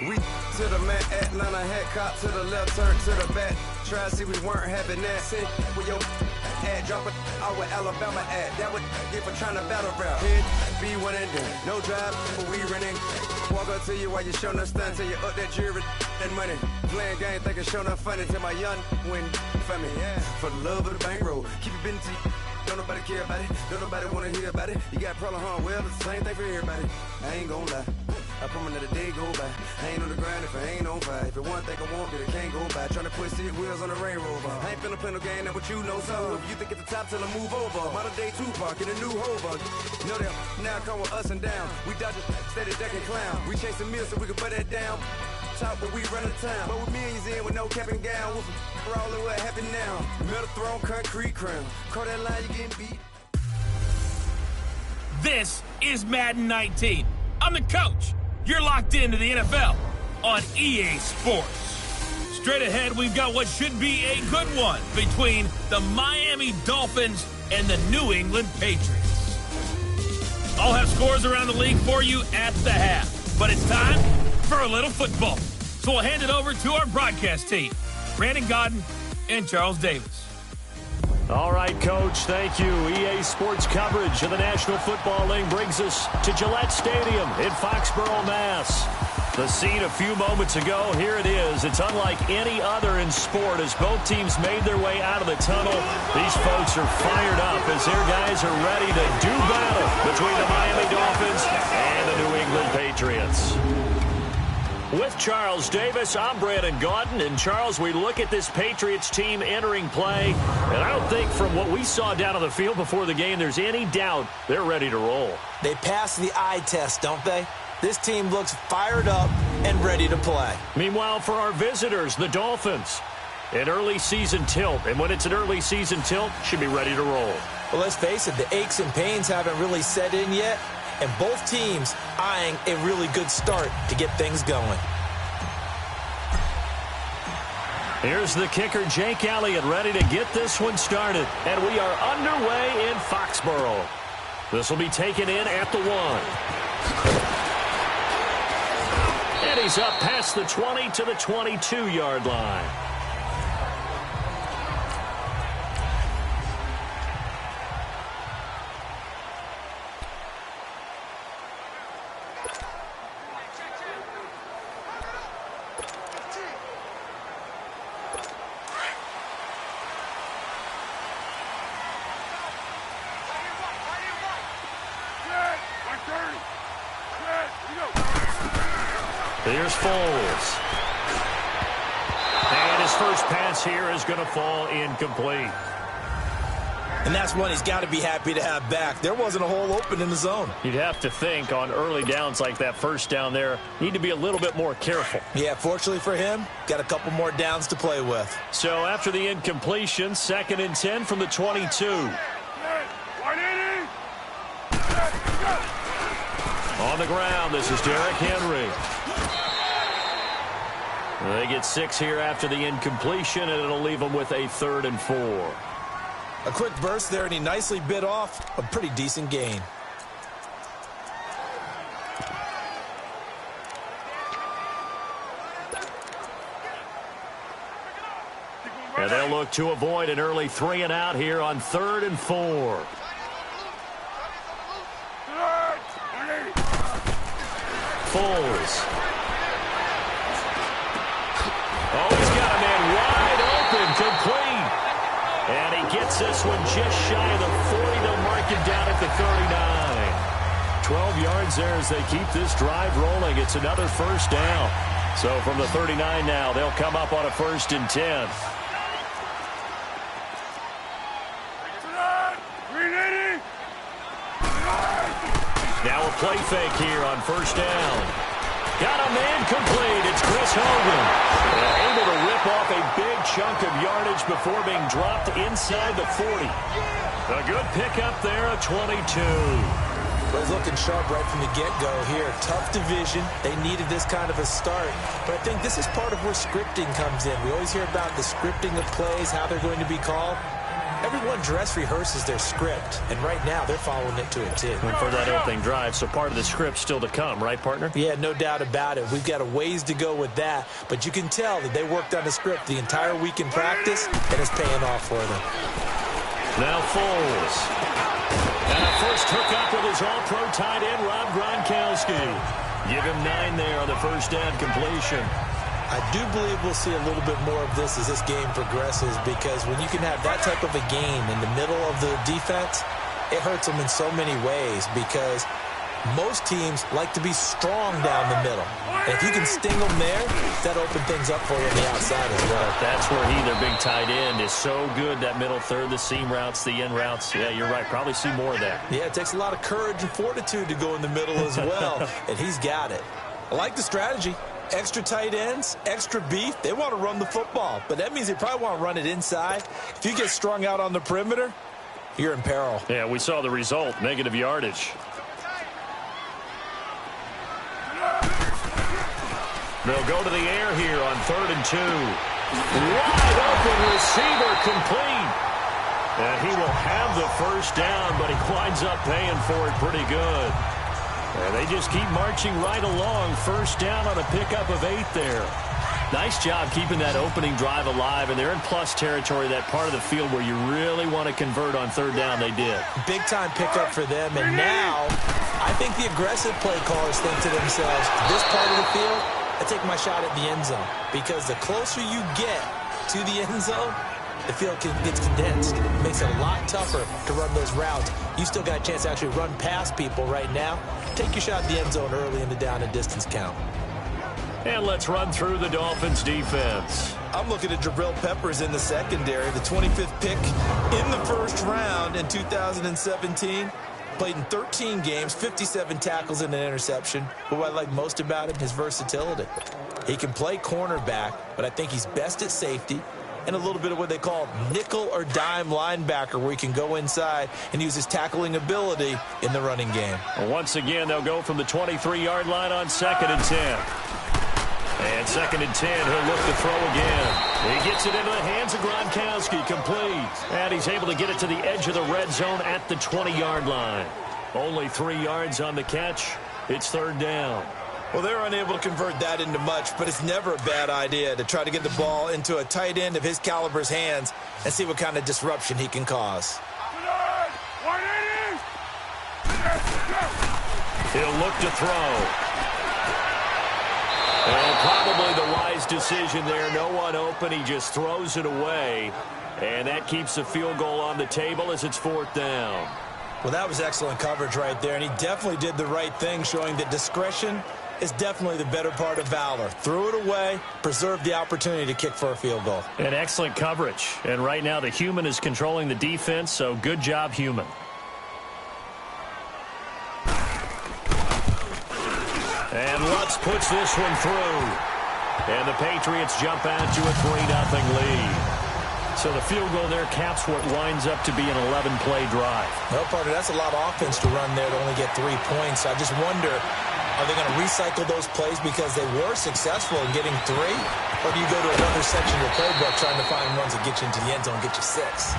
We to the man, Atlanta head cop to the left, turn to the back. Try to see we weren't having that. Sit with your ad, drop it out with Alabama ad. That would get for trying to battle rap. Hit, be one and done. No drive, but we running. Walk up to you while you showing us stun till you up that jewelry and money. Playing game, thinking showing up funny till my young win for me. Yeah. For the love of the bankroll, keep it been to you. Don't nobody care about it. Don't nobody wanna hear about it. You got a problem, huh? Well, it's the same thing for everybody. I ain't gonna lie. I promise that a day go by. I ain't on the grind if I ain't on fire. If it one thing I want, then it can't go by. Tryna put seat wheels on the railroad. I ain't finna play no game, that what you know. So if you think at the top, tell them move over. Modern day Tupac in a new Hova. Know that now come with us and down. We dodge a steady deck and clown. We chase the meal so we can put that down. Top, but we run the town. But with millions in with no cap and gown. We're all in what happened now. Metal throne, concrete crown. Call that line, you getting beat. This is Madden 19. I'm the coach. You're locked into the NFL on EA Sports. Straight ahead, we've got what should be a good one between the Miami Dolphins and the New England Patriots. I'll have scores around the league for you at the half. But it's time for a little football. So we'll hand it over to our broadcast team, Brandon Godden and Charles Davis. All right, Coach, thank you. EA Sports coverage of the National Football League brings us to Gillette Stadium in Foxborough, Mass. The scene a few moments ago, here it is. It's unlike any other in sport as both teams made their way out of the tunnel. These folks are fired up as their guys are ready to do battle between the Miami Dolphins and the New England Patriots. With Charles Davis, I'm Brandon Gaudin. And, Charles, we look at this Patriots team entering play, and I don't think from what we saw down on the field before the game there's any doubt they're ready to roll. They passed the eye test, don't they? This team looks fired up and ready to play. Meanwhile, for our visitors, the Dolphins, an early season tilt. And when it's an early season tilt, should be ready to roll. Well, let's face it, the aches and pains haven't really set in yet. And both teams eyeing a really good start to get things going. Here's the kicker, Jake Elliott, ready to get this one started. And we are underway in Foxborough. This will be taken in at the 1. And he's up past the 20 to the 22-yard line. Here's Foles. And his first pass here is going to fall incomplete. And that's one he's got to be happy to have back. There wasn't a hole open in the zone. You'd have to think on early downs like that first down there, need to be a little bit more careful. Yeah, fortunately for him, got a couple more downs to play with. So after the incompletion, 2nd and 10 from the 22. On the ground, this is Derrick Henry. They get 6 here after the incompletion, and it'll leave them with a 3rd and 4. A quick burst there, and he nicely bit off a pretty decent gain. And they'll look to avoid an early 3 and out here on 3rd and 4. Foles. Oh, he's got a man wide open, complete. And he gets this one just shy of the 40. They'll mark him down at the 39. 12 yards there as they keep this drive rolling. It's another first down. So from the 39 now, they'll come up on a 1st and 10. Now a play fake here on 1st down. Got a man complete. It's Chris Hogan. Able to rip off a big chunk of yardage before being dropped inside the 40. A good pickup there, a 22. Well, he's looking sharp right from the get-go here. Tough division. They needed this kind of a start. But I think this is part of where scripting comes in. We always hear about the scripting of plays, how they're going to be called. Everyone dress rehearses their script, and right now they're following it to a T. And for that opening drive, so part of the script still to come, right, partner? Yeah, no doubt about it. We've got a ways to go with that, but you can tell that they worked on the script the entire week in practice, and it's paying off for them. Now Foles. And a first hookup with his all-pro tight end, Rob Gronkowski. Give him 9 there on the first down completion. I do believe we'll see a little bit more of this as this game progresses, because when you can have that type of a game in the middle of the defense, it hurts them in so many ways, because most teams like to be strong down the middle. And if you can sting them there, that opens things up for you on the outside as well. That's where their big tight end, is so good, that middle third, the seam routes, the in routes. Yeah, you're right. Probably see more of that. Yeah, it takes a lot of courage and fortitude to go in the middle as well, and he's got it. I like the strategy. Extra tight ends, extra beef. They want to run the football, but that means they probably want to run it inside. If you get strung out on the perimeter, you're in peril. Yeah, we saw the result, negative yardage. They'll go to the air here on 3rd and 2. Wide open receiver, complete. And he will have the first down, but he winds up paying for it pretty good. And they just keep marching right along. First down on a pickup of 8 there. Nice job keeping that opening drive alive, and they're in plus territory, that part of the field where you really want to convert on 3rd down. They did. Big-time pickup for them, and now I think the aggressive play callers think to themselves, this part of the field, I take my shot at the end zone, because the closer you get to the end zone, the field gets condensed. It makes it a lot tougher to run those routes. You still got a chance to actually run past people right now. Take your shot at the end zone early in the down and distance count. And let's run through the Dolphins' defense. I'm looking at Jabril Peppers in the secondary, the 25th pick in the first round in 2017. Played in 13 games, 57 tackles and an interception. But what I like most about him, his versatility. He can play cornerback, but I think he's best at safety, and a little bit of what they call nickel or dime linebacker, where he can go inside and use his tackling ability in the running game. Once again, they'll go from the 23-yard line on 2nd and 10. And 2nd and 10, he'll look to throw again. He gets it into the hands of Gronkowski, complete. And he's able to get it to the edge of the red zone at the 20-yard line. Only 3 yards on the catch. It's 3rd down. Well, they're unable to convert that into much, but it's never a bad idea to try to get the ball into a tight end of his caliber's hands and see what kind of disruption he can cause. He'll look to throw. And probably the wise decision there. No one open. He just throws it away. And that keeps the field goal on the table as it's 4th down. Well, that was excellent coverage right there, and he definitely did the right thing, showing that discretion is definitely the better part of valor. Threw it away, preserved the opportunity to kick for a field goal. And excellent coverage. And right now the human is controlling the defense, so good job, human. And Lutz puts this one through. And the Patriots jump out to a 3-0 lead. So the field goal there caps what winds up to be an 11-play drive. No, partner, that's a lot of offense to run there to only get 3 points. I just wonder, are they going to recycle those plays because they were successful in getting 3? Or do you go to another section of the playbook trying to find ones that get you into the end zone and get you 6?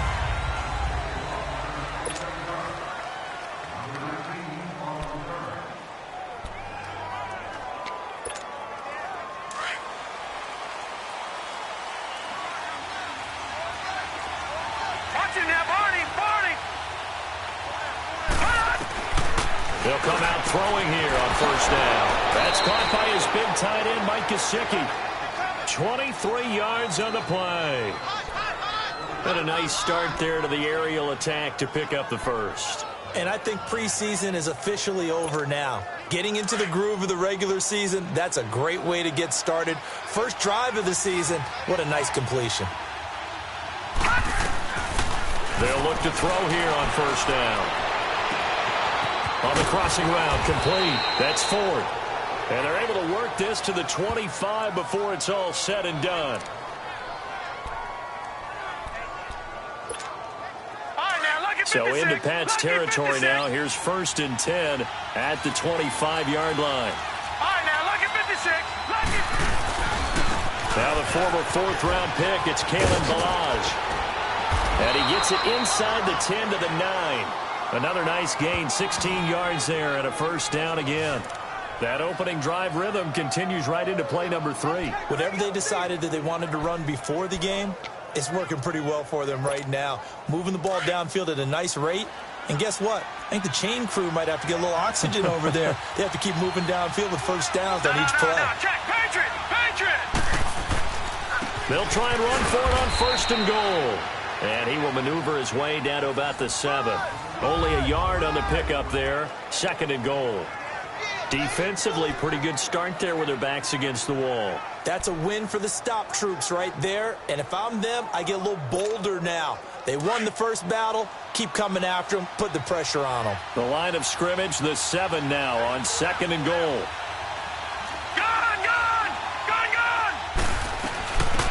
They'll come out throwing here on 1st down. That's caught by his big tight end, Mike Gesicki. 23 yards on the play. And a nice start there to the aerial attack to pick up the first. And I think preseason is officially over now. Getting into the groove of the regular season, that's a great way to get started. First drive of the season, what a nice completion. They'll look to throw here on 1st down. On the crossing route, complete. That's 4th. And they're able to work this to the 25 before it's all said and done. So into Pat's territory now. Here's 1st and 10 at the 25-yard line. Now the former 4th-round pick, it's Kalen Ballage. And he gets it inside the 10 to the 9. Another nice gain, 16 yards there and a first down again. That opening drive rhythm continues right into play number 3. Whatever they decided that they wanted to run before the game, it's working pretty well for them right now. Moving the ball downfield at a nice rate. And guess what? I think the chain crew might have to get a little oxygen over there. They have to keep moving downfield with first downs on each play. Check, Patriot! They'll try and run for it on first and goal. And he will maneuver his way down to about the 7. Only a yard on the pickup there. Second and goal. Defensively, pretty good start there with their backs against the wall. That's a win for the stop troops right there. And if I'm them, I get a little bolder now. They won the first battle. Keep coming after them. Put the pressure on them. The line of scrimmage, the 7 now on second and goal. Gone!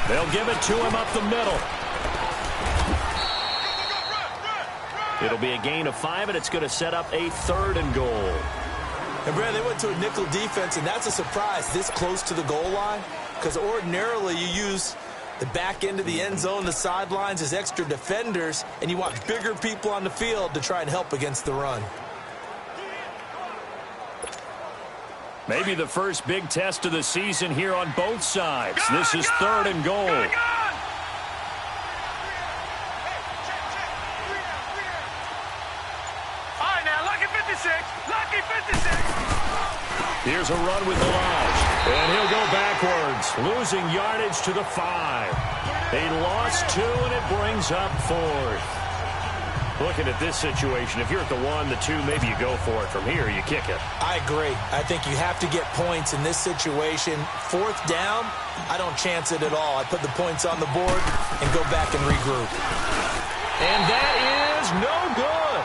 They'll give it to him up the middle. It'll be a gain of 5, and it's going to set up a third and goal. And, Brad, they went to a nickel defense, and that's a surprise this close to the goal line, because ordinarily you use the back end of the end zone, the sidelines as extra defenders, and you want bigger people on the field to try and help against the run. Maybe the first big test of the season here on both sides. This is third and goal. Here's a run with Delage, and he'll go backwards, losing yardage to the 5. He lost 2, and it brings up 4th. Looking at this situation, if you're at the 1, the 2, maybe you go for it. From here, you kick it. I agree. I think you have to get points in this situation. 4th down, I don't chance it at all. I put the points on the board and go back and regroup. And that is no good.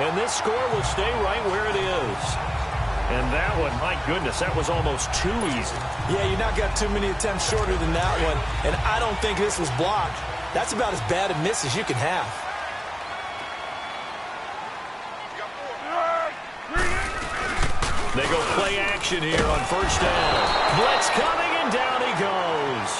And this score will stay right where it is. And that one, my goodness, that was almost too easy. Yeah, you not got too many attempts shorter than that one. And I don't think this was blocked. That's about as bad a miss as you can have. They go play action here on first down. Blitz coming, and down he goes.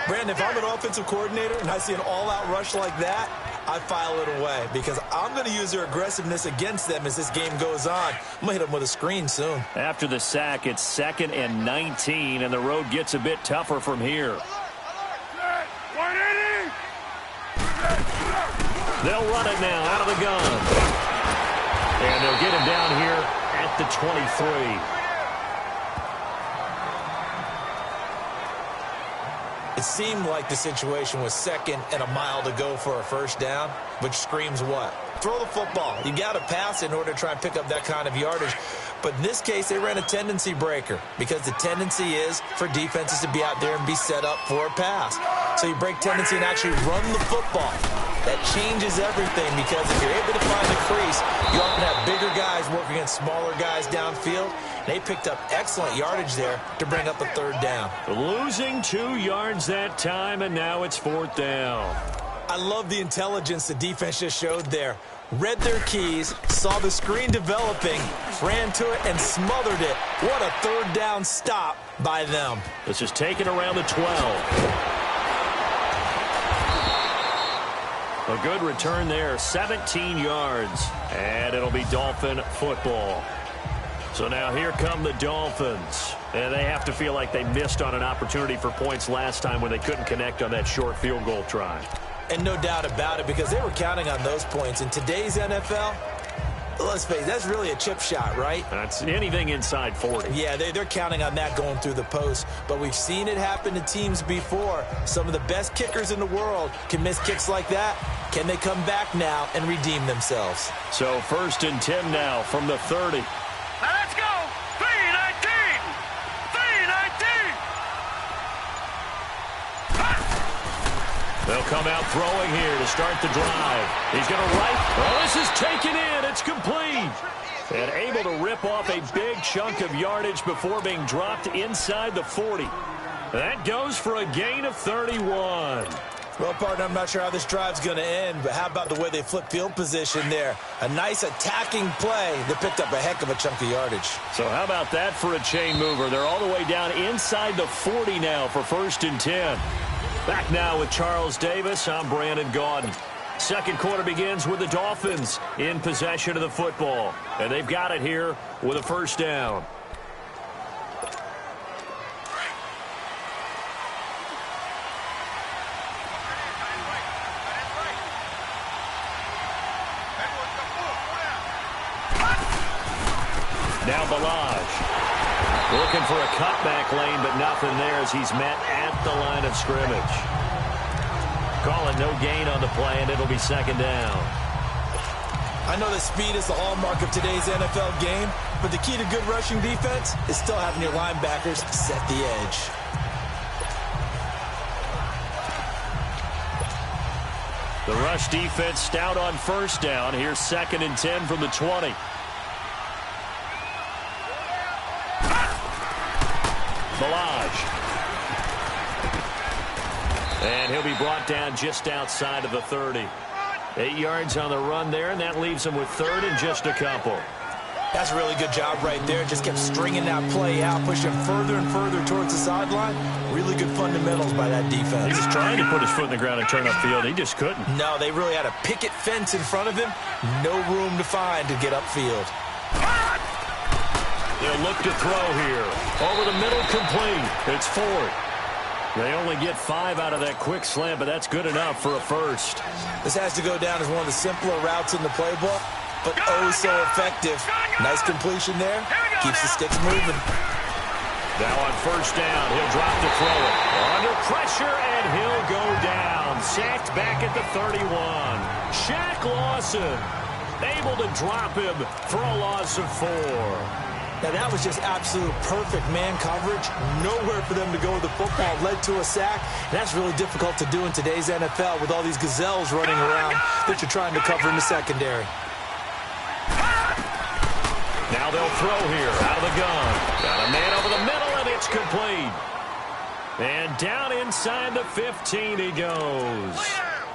Brandon, if I'm an offensive coordinator and I see an all-out rush like that, I file it away because I'm going to use their aggressiveness against them as this game goes on. I'm going to hit them with a screen soon. After the sack, it's 2nd and 19, and the road gets a bit tougher from here. They'll run it now out of the gun. And they'll get him down here at the 23. It seemed like the situation was 2nd and a mile to go for a first down, which screams what? Throw the football. You got to pass in order to try and pick up that kind of yardage. But in this case, they ran a tendency breaker because the tendency is for defenses to be out there and be set up for a pass. So you break tendency and actually run the football. That changes everything because if you're able to find the crease, you often have bigger guys working against smaller guys downfield. They picked up excellent yardage there to bring up a third down. Losing 2 yards that time, and now it's 4th down. I love the intelligence the defense just showed there. Read their keys, saw the screen developing, ran to it, and smothered it. What a third down stop by them. This is taken around the 12. A good return there, 17 yards, and it'll be Dolphin football. So now here come the Dolphins, and they have to feel like they missed on an opportunity for points last time when they couldn't connect on that short field goal try. And no doubt about it, because they were counting on those points. In today's NFL, let's face it, that's really a chip shot, right? That's anything inside 40. Yeah, they're counting on that going through the post. But we've seen it happen to teams before. Some of the best kickers in the world can miss kicks like that. Can they come back now and redeem themselves? So 1st and 10 now from the 30. Now let's go! 3-19! 3-19! They'll come out throwing here to start the drive. He's going to right. Oh, this is taken in. It's complete. And able to rip off a big chunk of yardage before being dropped inside the 40. That goes for a gain of 31. Well, partner, I'm not sure how this drive's going to end, but how about the way they flip field position there? A nice attacking play that picked up a heck of a chunk of yardage. So how about that for a chain mover? They're all the way down inside the 40 now for 1st and 10. Back now with Charles Davis. I'm Brandon Gaudin. Second quarter begins with the Dolphins in possession of the football. And they've got it here with a first down. Now Balaj. Looking for a cutback lane, but nothing there as he's met at the line of scrimmage. Calling no gain on the play, and it'll be second down. I know that speed is the hallmark of today's NFL game, but the key to good rushing defense is still having your linebackers set the edge. The rush defense stout on first down. Here's 2nd and 10 from the 20. Balaj. And he'll be brought down just outside of the 30. 8 yards on the run there, and that leaves him with 3rd and just a couple. That's a really good job right there. Just kept stringing that play out, pushing further and further towards the sideline. Really good fundamentals by that defense. He was trying to put his foot in the ground and turn upfield. He just couldn't. No, they really had a picket fence in front of him. No room to find to get upfield. They'll look to throw here. Over the middle, complete. It's Ford. They only get 5 out of that quick slant, but that's good enough for a first. This has to go down as one of the simpler routes in the playbook, but oh so effective. Nice completion there. Keeps the sticks moving. Now on first down, he'll drop to throw it. Under pressure, and he'll go down. Sacked back at the 31. Shaq Lawson able to drop him for a loss of 4. Now, that was just absolute perfect man coverage. Nowhere for them to go with the football. Led to a sack. And that's really difficult to do in today's NFL with all these gazelles running around that you're trying to cover in the secondary. Now they'll throw here out of the gun. Got a man over the middle, and it's complete. And down inside the 15 he goes.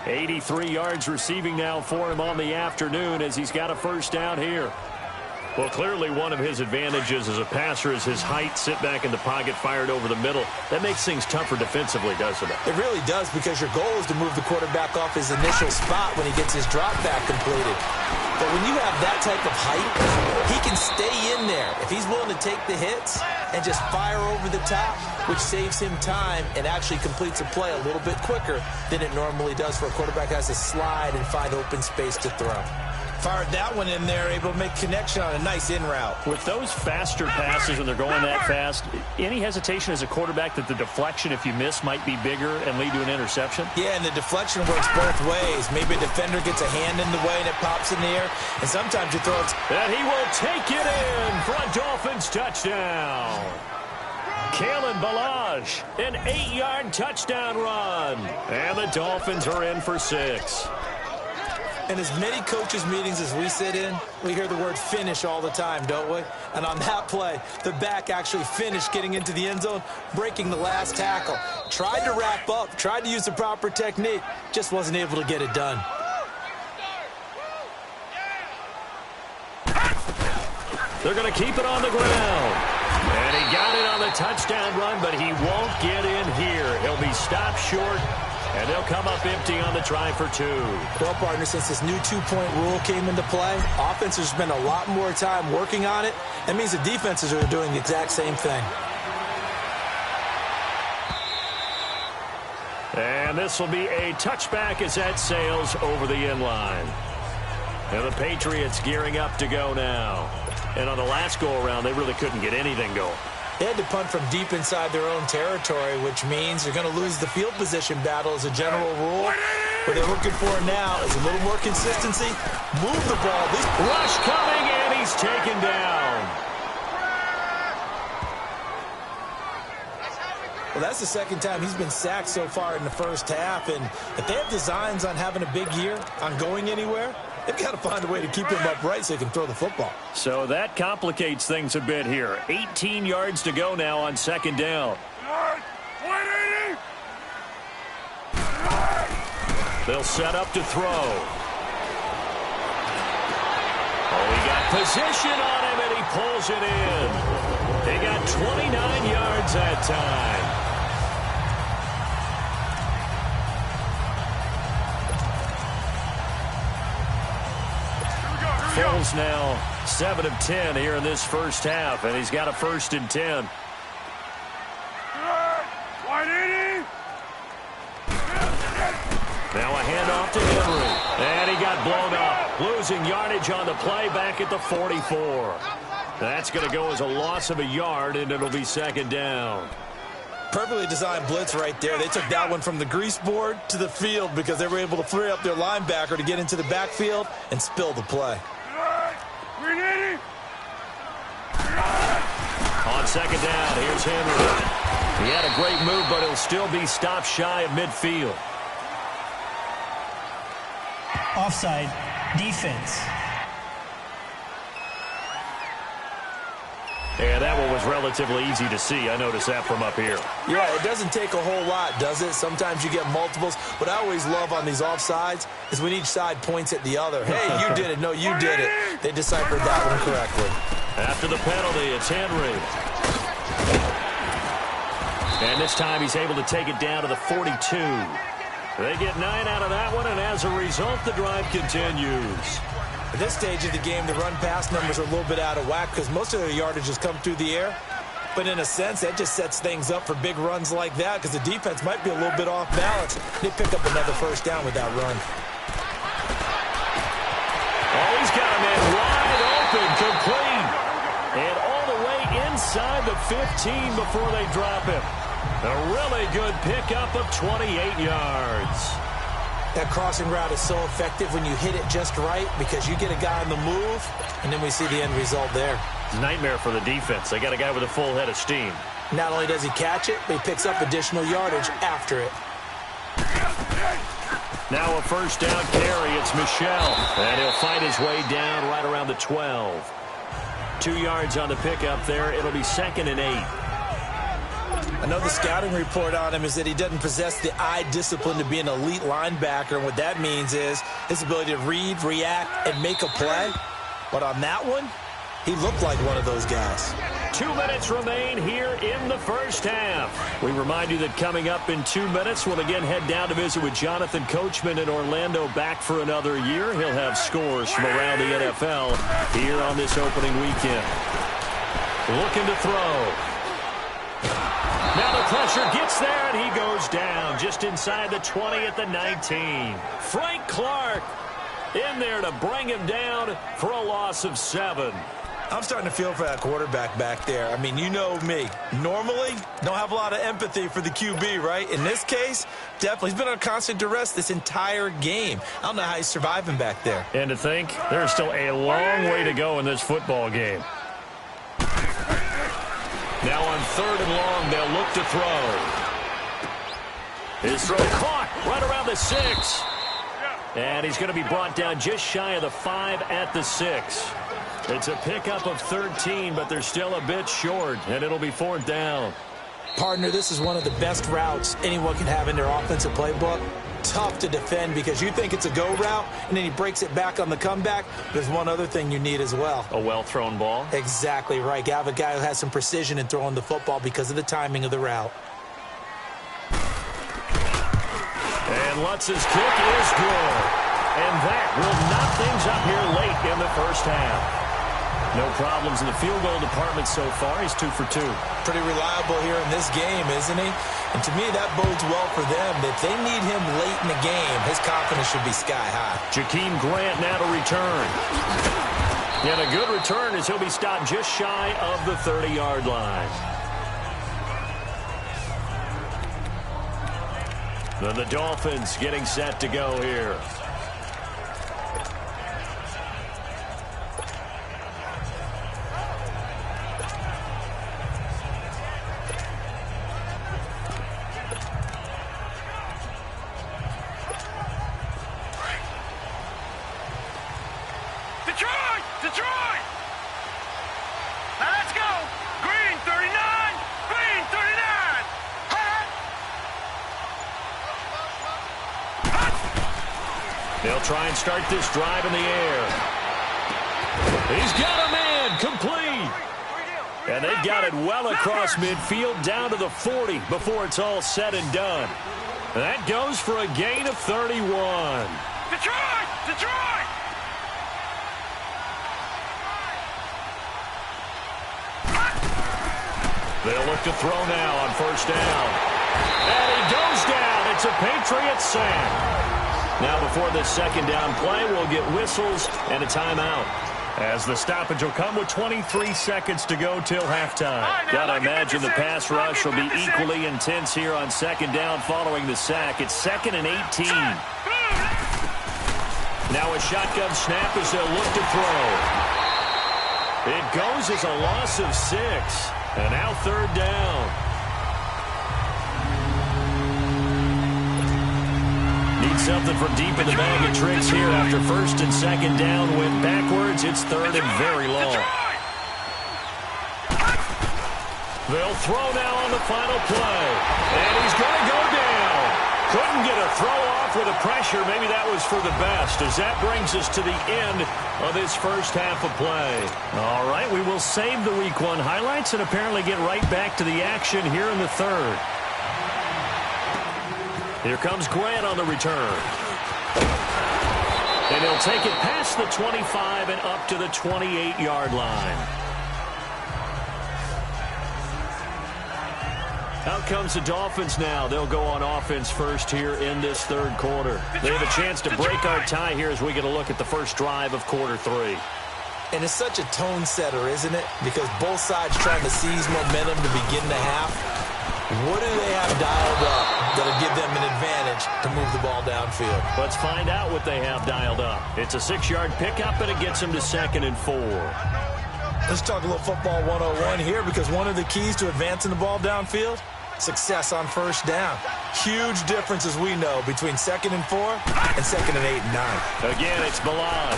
83 yards receiving now for him on the afternoon as he's got a first down here. Well, clearly one of his advantages as a passer is his height, sit back in the pocket, fired over the middle. That makes things tougher defensively, doesn't it? It really does, because your goal is to move the quarterback off his initial spot when he gets his drop back completed. But when you have that type of height, he can stay in there if he's willing to take the hits and just fire over the top, which saves him time and actually completes a play a little bit quicker than it normally does for a quarterback who has to slide and find open space to throw. Fired that one in there, able to make connection on a nice in route. With those faster passes when they're going that fast, any hesitation as a quarterback that the deflection, if you miss, might be bigger and lead to an interception? Yeah, and the deflection works both ways. Maybe a defender gets a hand in the way and it pops in the air, and sometimes you throw it. And he will take it in for a Dolphins touchdown. Kalen Balaj, an 8-yard touchdown run. And the Dolphins are in for 6. In as many coaches' meetings as we sit in, we hear the word finish all the time, don't we? And on that play, the back actually finished getting into the end zone, breaking the last tackle. Tried to wrap up, tried to use the proper technique, just wasn't able to get it done. They're going to keep it on the ground. And he got it on the touchdown run, but he won't get in here. He'll be stopped short. And they'll come up empty on the try for 2. Well, partner, since this new two-point rule came into play, offenses spend a lot more time working on it. That means the defenses are doing the exact same thing. And this will be a touchback as that sails over the end line. And the Patriots gearing up to go now. And on the last go-around, they really couldn't get anything going. They had to punt from deep inside their own territory, which means they're going to lose the field position battle as a general rule. What they're looking for now is a little more consistency. Move the ball. Rush coming, and he's taken down. Well, that's the second time he's been sacked so far in the first half. And if they have designs on having a big year, on going anywhere, they've got to find a way to keep him upright so he can throw the football. So that complicates things a bit here. 18 yards to go now on second down. They'll set up to throw. Oh, he got position on him, and he pulls it in. They got 29 yards that time. Foles now 7 of 10 here in this first half, and he's got a 1st and 10. Now a handoff to Henry, and he got blown up, losing yardage on the play back at the 44. That's going to go as a loss of a yard, and it'll be 2nd down. Perfectly designed blitz right there. They took that one from the grease board to the field because they were able to free up their linebacker to get into the backfield and spill the play. On 2nd down, here's Henry. He had a great move, but he'll still be stopped shy of midfield. Offside, defense. And that one was relatively easy to see. I noticed that from up here. Yeah, it doesn't take a whole lot, does it? Sometimes you get multiples. What I always love on these offsides is when each side points at the other. Hey, you did it. No, you did it. They deciphered that one correctly. After the penalty, it's Henry. And this time he's able to take it down to the 42. They get 9 out of that one, and as a result, the drive continues. At this stage of the game, the run-pass numbers are a little bit out of whack because most of their yardage has come through the air. But in a sense, that just sets things up for big runs like that because the defense might be a little bit off balance. They pick up another 1st down with that run. Oh, he's got a man wide open, complete. And all the way inside the 15 before they drop him. A really good pickup of 28 yards. That crossing route is so effective when you hit it just right because you get a guy on the move, and then we see the end result there. It's a nightmare for the defense. They got a guy with a full head of steam. Not only does he catch it, but he picks up additional yardage after it. Now a 1st down carry. It's Michel. And he'll fight his way down right around the 12. 2 yards on the pickup there. It'll be 2nd and 8. I know the scouting report on him is that he doesn't possess the eye discipline to be an elite linebacker, and what that means is his ability to read, react, and make a play. But on that one, he looked like one of those guys. 2 minutes remain here in the first half. We remind you that coming up in 2 minutes, we'll again head down to visit with Jonathan Coachman in Orlando, back for another year. He'll have scores from around the NFL here on this opening weekend. Looking to throw. Now the pressure gets there, and he goes down just inside the 20 at the 19. Frank Clark in there to bring him down for a loss of 7. I'm starting to feel for that quarterback back there. I mean, you know me. Normally, don't have a lot of empathy for the QB, right? In this case, definitely. He's been under constant duress this entire game. I don't know how he's surviving back there. And to think, there's still a long way to go in this football game. Now on 3rd and long, they'll look to throw. His throw caught right around the 6. And he's going to be brought down just shy of the 5 at the 6. It's a pickup of 13, but they're still a bit short, and it'll be 4th down. Partner, this is one of the best routes anyone can have in their offensive playbook. Tough to defend because you think it's a go route, and then he breaks it back on the comeback. There's one other thing you need as well. A well-thrown ball? Exactly right. You have a guy who has some precision in throwing the football because of the timing of the route. And Lutz's kick is good. And that will knock things up here late in the first half. No problems in the field goal department so far. He's 2 for 2. Pretty reliable here in this game, isn't he? And to me, that bodes well for them. If they need him late in the game, his confidence should be sky high. Jakeem Grant now to return. And a good return as he'll be stopped just shy of the 30-yard line. Then the Dolphins getting set to go here. Detroit! Now let's go! Green 39! Green 39! They'll try and start this drive in the air. He's got a man, complete. And they got it well across midfield down to the 40 before it's all said and done. That goes for a gain of 31. Detroit! Detroit! They'll look to throw now on first down. And he goes down. It's a Patriots sack. Now before this second down play, we'll get whistles and a timeout, as the stoppage will come with 23 seconds to go till halftime. Gotta imagine the pass rush will be equally intense here on second down following the sack. It's 2nd and 18. Now a shotgun snap as they'll look to throw. It goes as a loss of 6. And now third down. Need something from deep in the bag of tricks here after first and second down went backwards. It's third and very long. They'll throw now on the final play. And he's going to go down. Couldn't get a throw off with the pressure. Maybe that was for the best, as that brings us to the end of this first half of play. All right, we will save the Week 1 highlights and apparently get right back to the action here in the third. Here comes Grant on the return. And he'll take it past the 25 and up to the 28-yard line. Out comes the Dolphins now. They'll go on offense first here in this third quarter. They have a chance to break our tie here as we get a look at the first drive of quarter 3. And it's such a tone setter, isn't it? Because both sides trying to seize momentum to begin the half. What do they have dialed up that'll give them an advantage to move the ball downfield? Let's find out what they have dialed up. It's a 6-yard pickup, and it gets them to 2nd and 4. Let's talk a little football 101 here, because one of the keys to advancing the ball downfield, success on first down. Huge difference, as we know, between 2nd and 4 and 2nd and 8 and 9. Again, it's Balaj.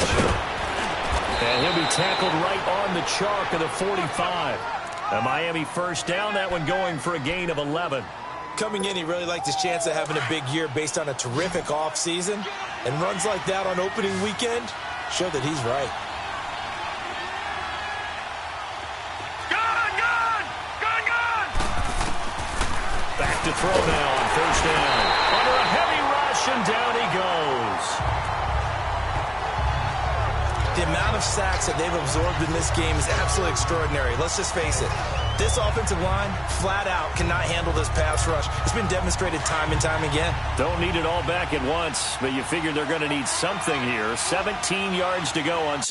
And he'll be tackled right on the chalk of the 45. A Miami first down, that one going for a gain of 11. Coming in, he really liked his chance of having a big year based on a terrific offseason. And runs like that on opening weekend show that he's right. Back to throw now on first down. Under a heavy rush, and down he goes. The amount of sacks that they've absorbed in this game is absolutely extraordinary. Let's just face it. This offensive line, flat out, cannot handle this pass rush. It's been demonstrated time and time again. Don't need it all back at once, but you figure they're going to need something here. 17 yards to go on.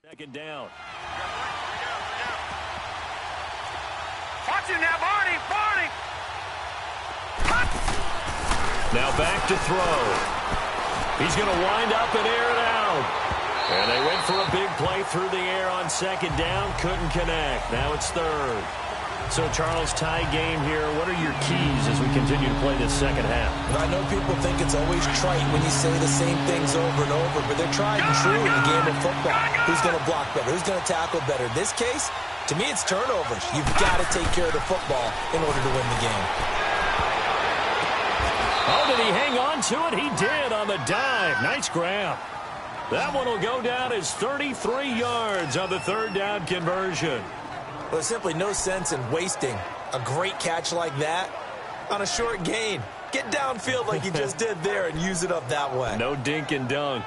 Second down. Watch it now, Barney! Now back to throw. He's going to wind up and air it out. And they went for a big play through the air on second down. Couldn't connect. Now it's third. So, Charles, tie game here. What are your keys as we continue to play this second half? I know people think it's always trite when you say the same things over and over, but they're tried and true in the game of football. Who's going to block better? Who's going to tackle better? In this case, to me, it's turnovers. You've got to take care of the football in order to win the game. Oh, did he hang on to it? He did on the dive. Nice grab. That one will go down as 33 yards on the third down conversion. Well, there's simply no sense in wasting a great catch like that on a short gain. Get downfield like you just did there and use it up that way. No dink and dunk.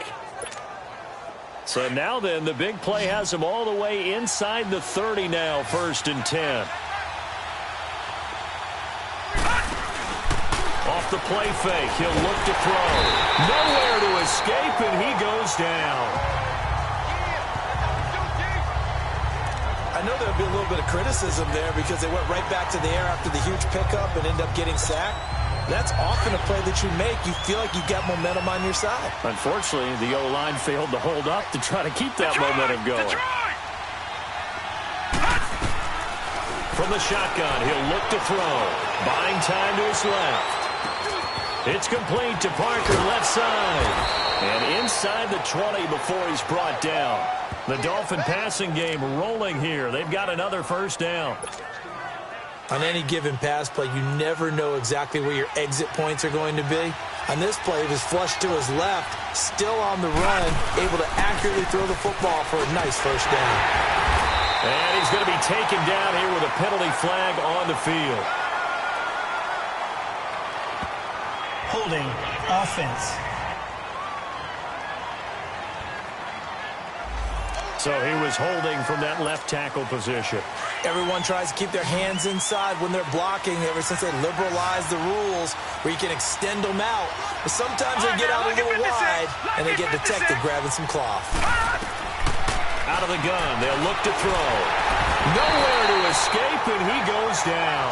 So now then, the big play has him all the way inside the 30 now, 1st and 10. Off the play fake, he'll look to throw. Nowhere to escape, and he goes down. I know there'll be a little bit of criticism there because they went right back to the air after the huge pickup and end up getting sacked. That's often a play that you make. You feel like you've got momentum on your side. Unfortunately, the O-line failed to hold up to try to keep that momentum going. From the shotgun, he'll look to throw. Buying time to his left. It's complete to Parker, left side. And inside the 20 before he's brought down. The Dolphin passing game rolling here. They've got another 1st down. On any given pass play, you never know exactly where your exit points are going to be. On this play, it was flushed to his left, still on the run, able to accurately throw the football for a nice 1st down. And he's going to be taken down here with a penalty flag on the field. Holding offense. So he was holding from that left tackle position. Everyone tries to keep their hands inside when they're blocking ever since they liberalized the rules where you can extend them out. But sometimes they get out a little wide and they get detected grabbing some cloth. Out of the gun, they'll look to throw. Nowhere to escape, and he goes down.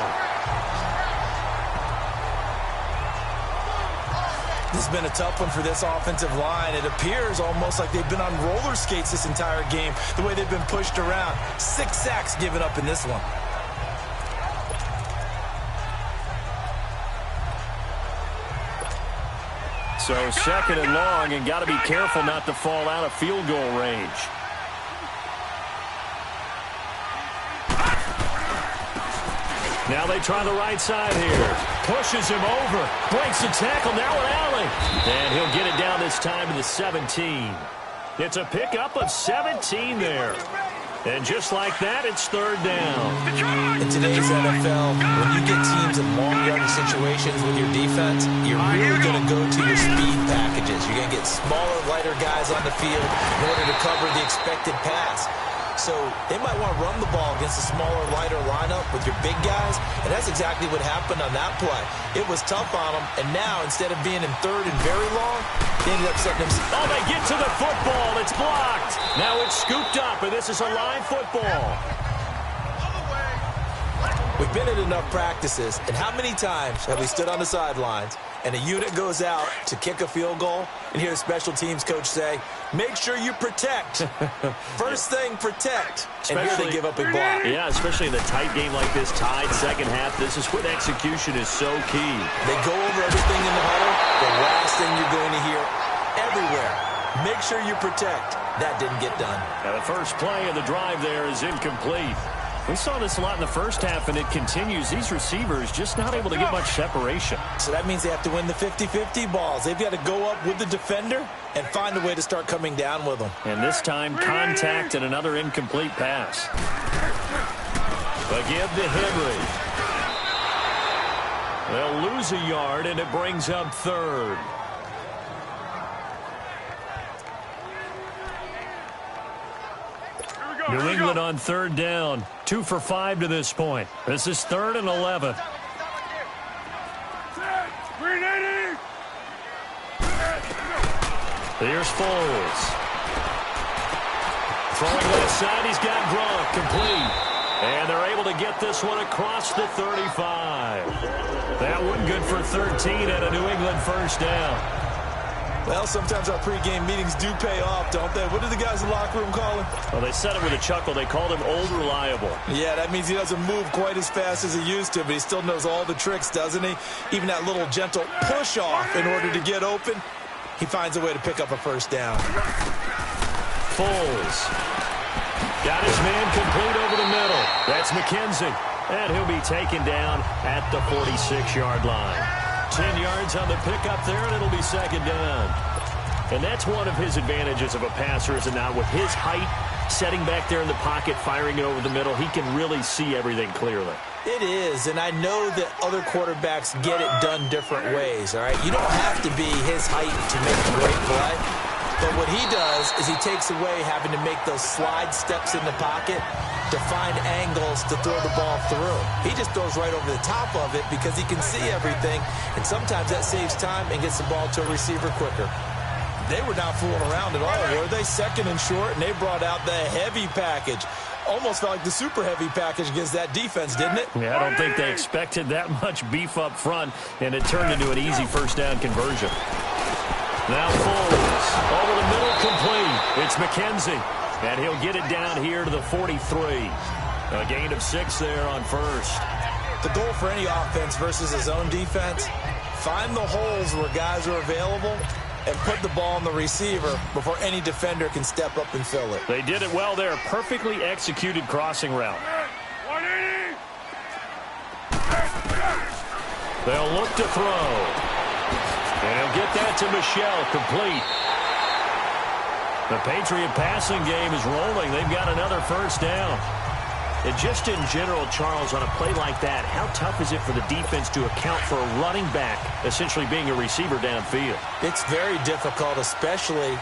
This has been a tough one for this offensive line. It appears almost like they've been on roller skates this entire game, the way they've been pushed around. 6 sacks given up in this one. So 2nd and long, and got to be careful not to fall out of field goal range. Now they try the right side here. Pushes him over. Breaks the tackle. Now an alley. And he'll get it down this time to the 17. It's a pickup of 17 there. And just like that, it's 3rd down. In today's NFL, when you get teams in long yardage situations with your defense, you're really going to go to your speed packages. You're going to get smaller, lighter guys on the field in order to cover the expected pass. So they might want to run the ball against a smaller, lighter lineup with your big guys, and that's exactly what happened on that play. It was tough on them, and now instead of being in 3rd and very long, they ended up setting them. Oh, they get to the football. It's blocked. Now it's scooped up, and this is a live football. We've been in enough practices, and how many times have we stood on the sidelines and a unit goes out to kick a field goal and hear a special teams coach say, make sure you protect. First thing, protect. And here they give up a block. Yeah, especially in a tight game like this, tied 2nd half. This is when execution is so key. They go over everything in the huddle. The last thing you're going to hear everywhere, make sure you protect. That didn't get done. Now the first play of the drive there is incomplete. We saw this a lot in the 1st half, and it continues. These receivers just not able to get much separation. So that means they have to win the 50-50 balls. They've got to go up with the defender and find a way to start coming down with them. And this time, contact and another incomplete pass. Again to Henry. They'll lose a yard, and it brings up 3rd. New England on 3rd down. 2 for 5 to this point. This is 3rd and 11. Here's Foles. Throwing left side, he's got Gronk complete. And they're able to get this one across the 35. That one good for 13 and a New England 1st down. Well, sometimes our pregame meetings do pay off, don't they? What did the guys in the locker room call him? Well, they said it with a chuckle. They called him Old Reliable. Yeah, that means he doesn't move quite as fast as he used to, but he still knows all the tricks, doesn't he? Even that little gentle push-off in order to get open, he finds a way to pick up a 1st down. Foles. Got his man complete over the middle. That's McKenzie. And he'll be taken down at the 46-yard line. 10 yards on the pickup there, and it'll be 2nd down. And that's one of his advantages of a passer, is it not? With his height, setting back there in the pocket, firing it over the middle, he can really see everything clearly. It is, and I know that other quarterbacks get it done different ways, all right? You don't have to be his height to make a great play, but what he does is he takes away having to make those slide steps in the pocket to find angles to throw the ball through. He just throws right over the top of it because he can see everything, and sometimes that saves time and gets the ball to a receiver quicker. They were not fooling around at all, were they? Second and short, and they brought out the heavy package. Almost felt like the super heavy package against that defense, didn't it? Yeah, I don't think they expected that much beef up front, and it turned into an easy first down conversion. Now Foles, over the middle, complete. It's McKenzie, and he'll get it down here to the 43. A gain of 6 there on first. The goal for any offense versus his own defense, find the holes where guys are available and put the ball on the receiver before any defender can step up and fill it. They did it well there. Perfectly executed crossing route. They'll look to throw. And he'll get that to Michel, complete. The Patriot passing game is rolling. They've got another first down. And just in general, Charles, on a play like that, how tough is it for the defense to account for a running back essentially being a receiver downfield? It's very difficult, especially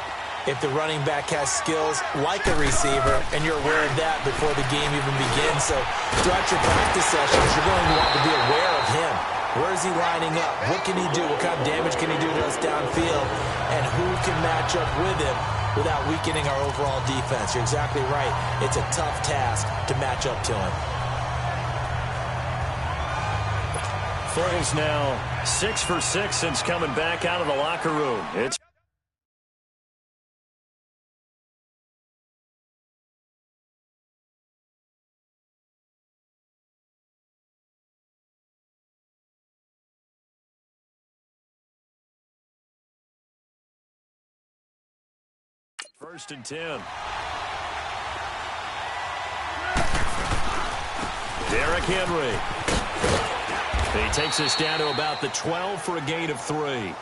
if the running back has skills like a receiver, and you're aware of that before the game even begins. So throughout your practice sessions, you're going to want to be aware of him. Where is he lining up? What can he do? What kind of damage can he do to us downfield? And who can match up with him without weakening our overall defense? You're exactly right. It's a tough task to match up to him. Foles now 6 for 6 since coming back out of the locker room. It's first and 10. Derrick Henry. He takes us down to about the 12 for a gain of 3.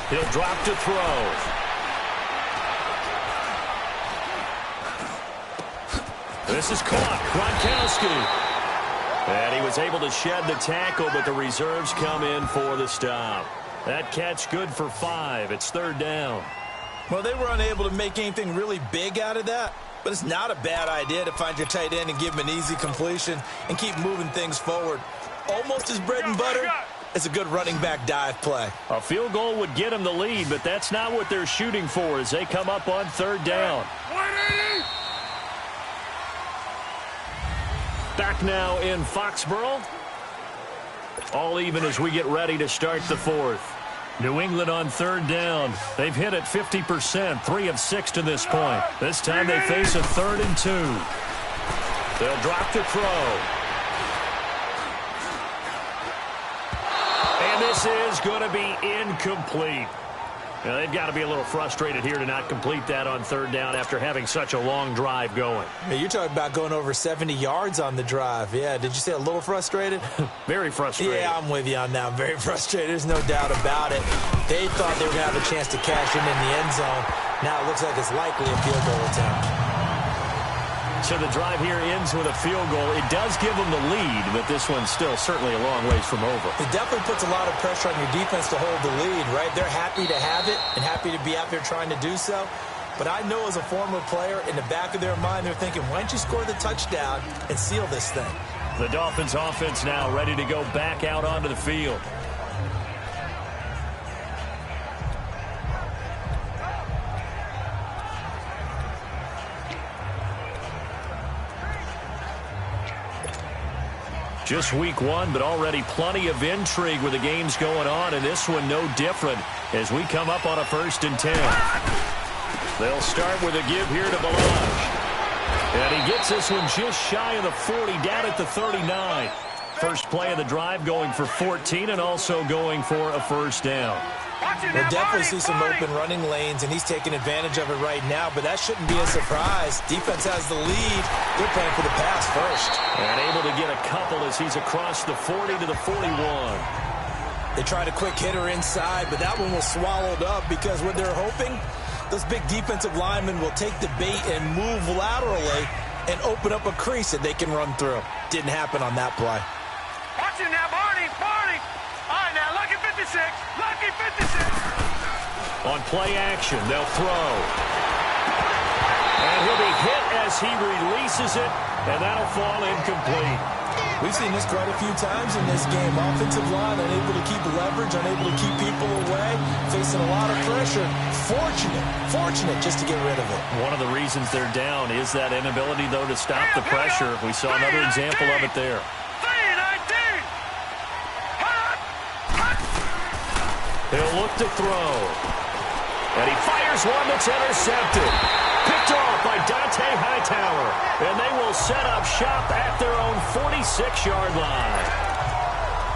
He'll drop to throw. This is caught. Gronkowski. And he was able to shed the tackle, but the reserves come in for the stop. That catch good for 5. It's third down. Well, they were unable to make anything really big out of that, but it's not a bad idea to find your tight end and give him an easy completion and keep moving things forward. Almost his bread and butter. It's a good running back dive play. A field goal would get them the lead, but that's not what they're shooting for as they come up on third down. Back now in Foxborough. All even as we get ready to start the fourth. New England on third down. They've hit it 50%, 3 of 6 to this point. This time they face a 3rd and 2. They'll drop to throw. And this is going to be incomplete. Now, they've got to be a little frustrated here to not complete that on third down after having such a long drive going. Yeah, you're talking about going over 70 yards on the drive. Yeah, did you say a little frustrated? Very frustrated. Yeah, I'm with you on that. I'm very frustrated. There's no doubt about it. They thought they were going to have a chance to cash in the end zone. Now it looks like it's likely a field goal attempt. So the drive here ends with a field goal. It does give them the lead, but this one's still certainly a long ways from over. It definitely puts a lot of pressure on your defense to hold the lead, right? They're happy to have it and happy to be out there trying to do so. But I know as a former player, in the back of their mind, they're thinking, why don't you score the touchdown and seal this thing? The Dolphins offense now ready to go back out onto the field. Just week 1, but already plenty of intrigue with the games going on, and this one no different as we come up on a 1st and 10. They'll start with a give here to Balaj. And he gets this one just shy of the 40, down at the 39. First play of the drive going for 14 and also going for a first down. We'll definitely see some open running lanes, and he's taking advantage of it right now, but that shouldn't be a surprise. Defense has the lead. They're playing for the pass first. And able to get a couple as he's across the 40 to the 41. They tried a quick hitter inside, but that one was swallowed up because what they're hoping, those big defensive linemen will take the bait and move laterally and open up a crease that they can run through. Didn't happen on that play. Watch it now, Barney. All right, now, lucky 56. Lucky 56. On play action, they'll throw. And he'll be hit as he releases it, and that'll fall incomplete. We've seen this quite a few times in this game. Offensive line unable to keep leverage, unable to keep people away, facing a lot of pressure. Fortunate just to get rid of it. One of the reasons they're down is that inability, though, to stop the pressure. We saw another example of it there. He'll look to throw. And he fires one that's intercepted. Picked off by Dante Hightower. And they will set up shop at their own 46-yard line.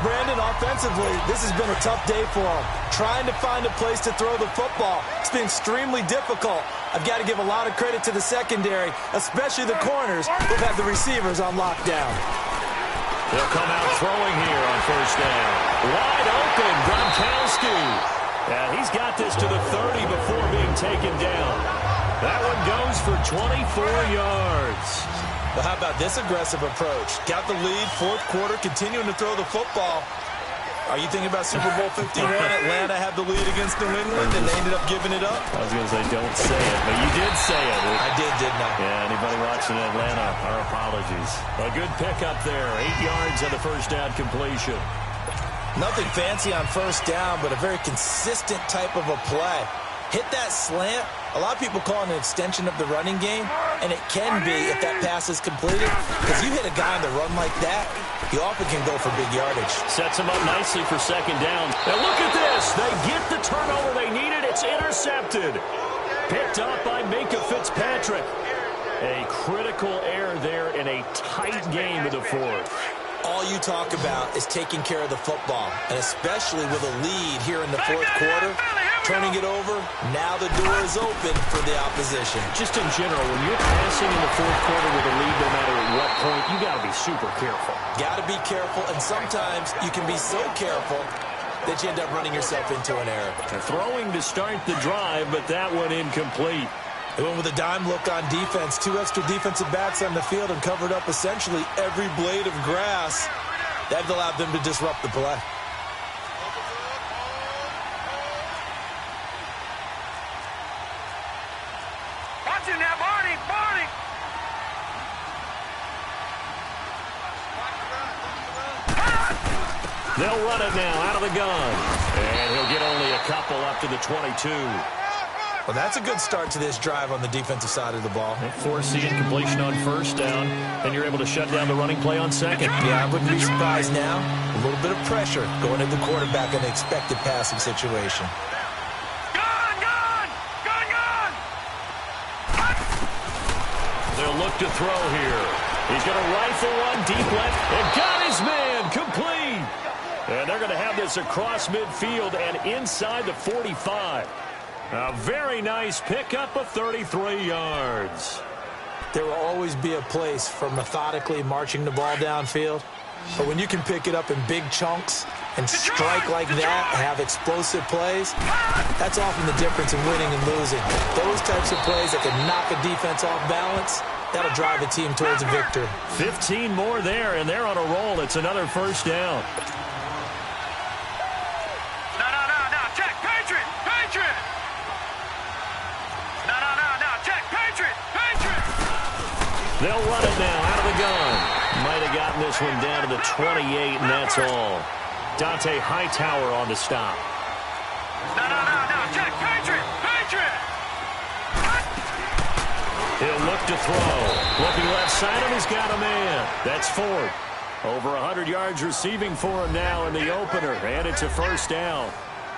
Brandon, offensively, this has been a tough day for him. Trying to find a place to throw the football. It's been extremely difficult. I've got to give a lot of credit to the secondary, especially the corners who've had the receivers on lockdown. They'll come out throwing here on first down. Wide open, Gronkowski. And he's got this to the 30 before being taken down. That one goes for 24 yards. But how about this aggressive approach? Got the lead, fourth quarter, continuing to throw the football. Are you thinking about Super Bowl 51? Atlanta had the lead against New England, and they ended up giving it up? I was going to say, don't say it, but you did say it. I did, didn't I? Yeah, anybody watching Atlanta, our apologies. A good pickup there, 8 yards on the first down completion. Nothing fancy on first down, but a very consistent type of a play. Hit that slant. A lot of people call it an extension of the running game, and it can be if that pass is completed. Because you hit a guy on the run like that, he often can go for big yardage. Sets him up nicely for second down. Now look at this. They get the turnover they needed. It's intercepted. Picked up by Minka Fitzpatrick. A critical error there in a tight game of the fourth. All you talk about is taking care of the football, and especially with a lead here in the fourth quarter, turning it over, now the door is open for the opposition. Just in general, when you're passing in the fourth quarter with a lead, no matter at what point, you got to be super careful. Got to be careful, and sometimes you can be so careful that you end up running yourself into an error. Throwing to start the drive, but that one incomplete. They went with a dime look on defense. 2 extra defensive backs on the field and covered up essentially every blade of grass. That allowed them to disrupt the play. Watch it now, Barney. They'll run it now out of the gun. And he'll get only a couple up to the 22. Well, that's a good start to this drive on the defensive side of the ball. Force the incompletion on first down, and you're able to shut down the running play on second. Yeah, I wouldn't be surprised now. A little bit of pressure going at the quarterback in an expected passing situation. Gone! They'll look to throw here. He's going to rifle one deep left, and got his man complete. And they're going to have this across midfield and inside the 45. A very nice pickup of 33 yards. There will always be a place for methodically marching the ball downfield. But when you can pick it up in big chunks and strike like that, have explosive plays, that's often the difference in winning and losing. Those types of plays that can knock a defense off balance, that'll drive a team towards a victory. 15 more there, and they're on a roll. It's another first down. They'll run it now out of the gun. Might have gotten this one down to the 28, and that's all. Dante Hightower on the stop. No, check, Patriot! He'll look to throw. Looking left side, and he's got a man. That's Ford. Over 100 yards receiving for him now in the opener, and it's a first down.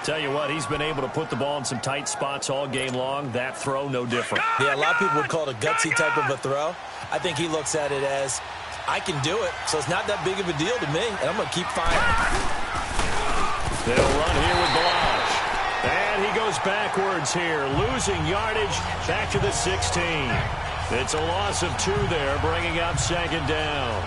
Tell you what, he's been able to put the ball in some tight spots all game long. That throw, no different. Yeah, a lot of people would call it a gutsy type of a throw. I think he looks at it as, I can do it, so it's not that big of a deal to me, and I'm going to keep firing. They'll run here with Balazs. goes backwards here, losing yardage back to the 16. It's a loss of 2 there, bringing up second down.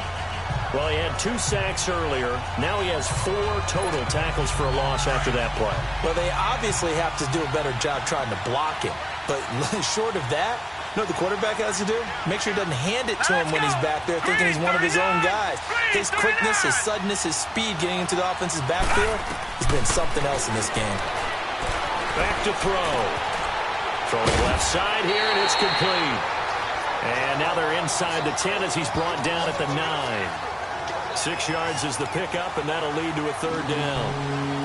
Well, he had 2 sacks earlier. Now he has 4 total tackles for a loss after that play. Well, they obviously have to do a better job trying to block him. But short of that, you know what the quarterback has to do? Make sure he doesn't hand it to him when he's back there thinking he's one of his own guys. His quickness, his suddenness, his speed getting into the offense's backfield has been something else in this game. Back to throw. Throwing left side here, and it's complete. And now they're inside the 10 as he's brought down at the 9. 6 yards is the pickup, and that'll lead to a third down.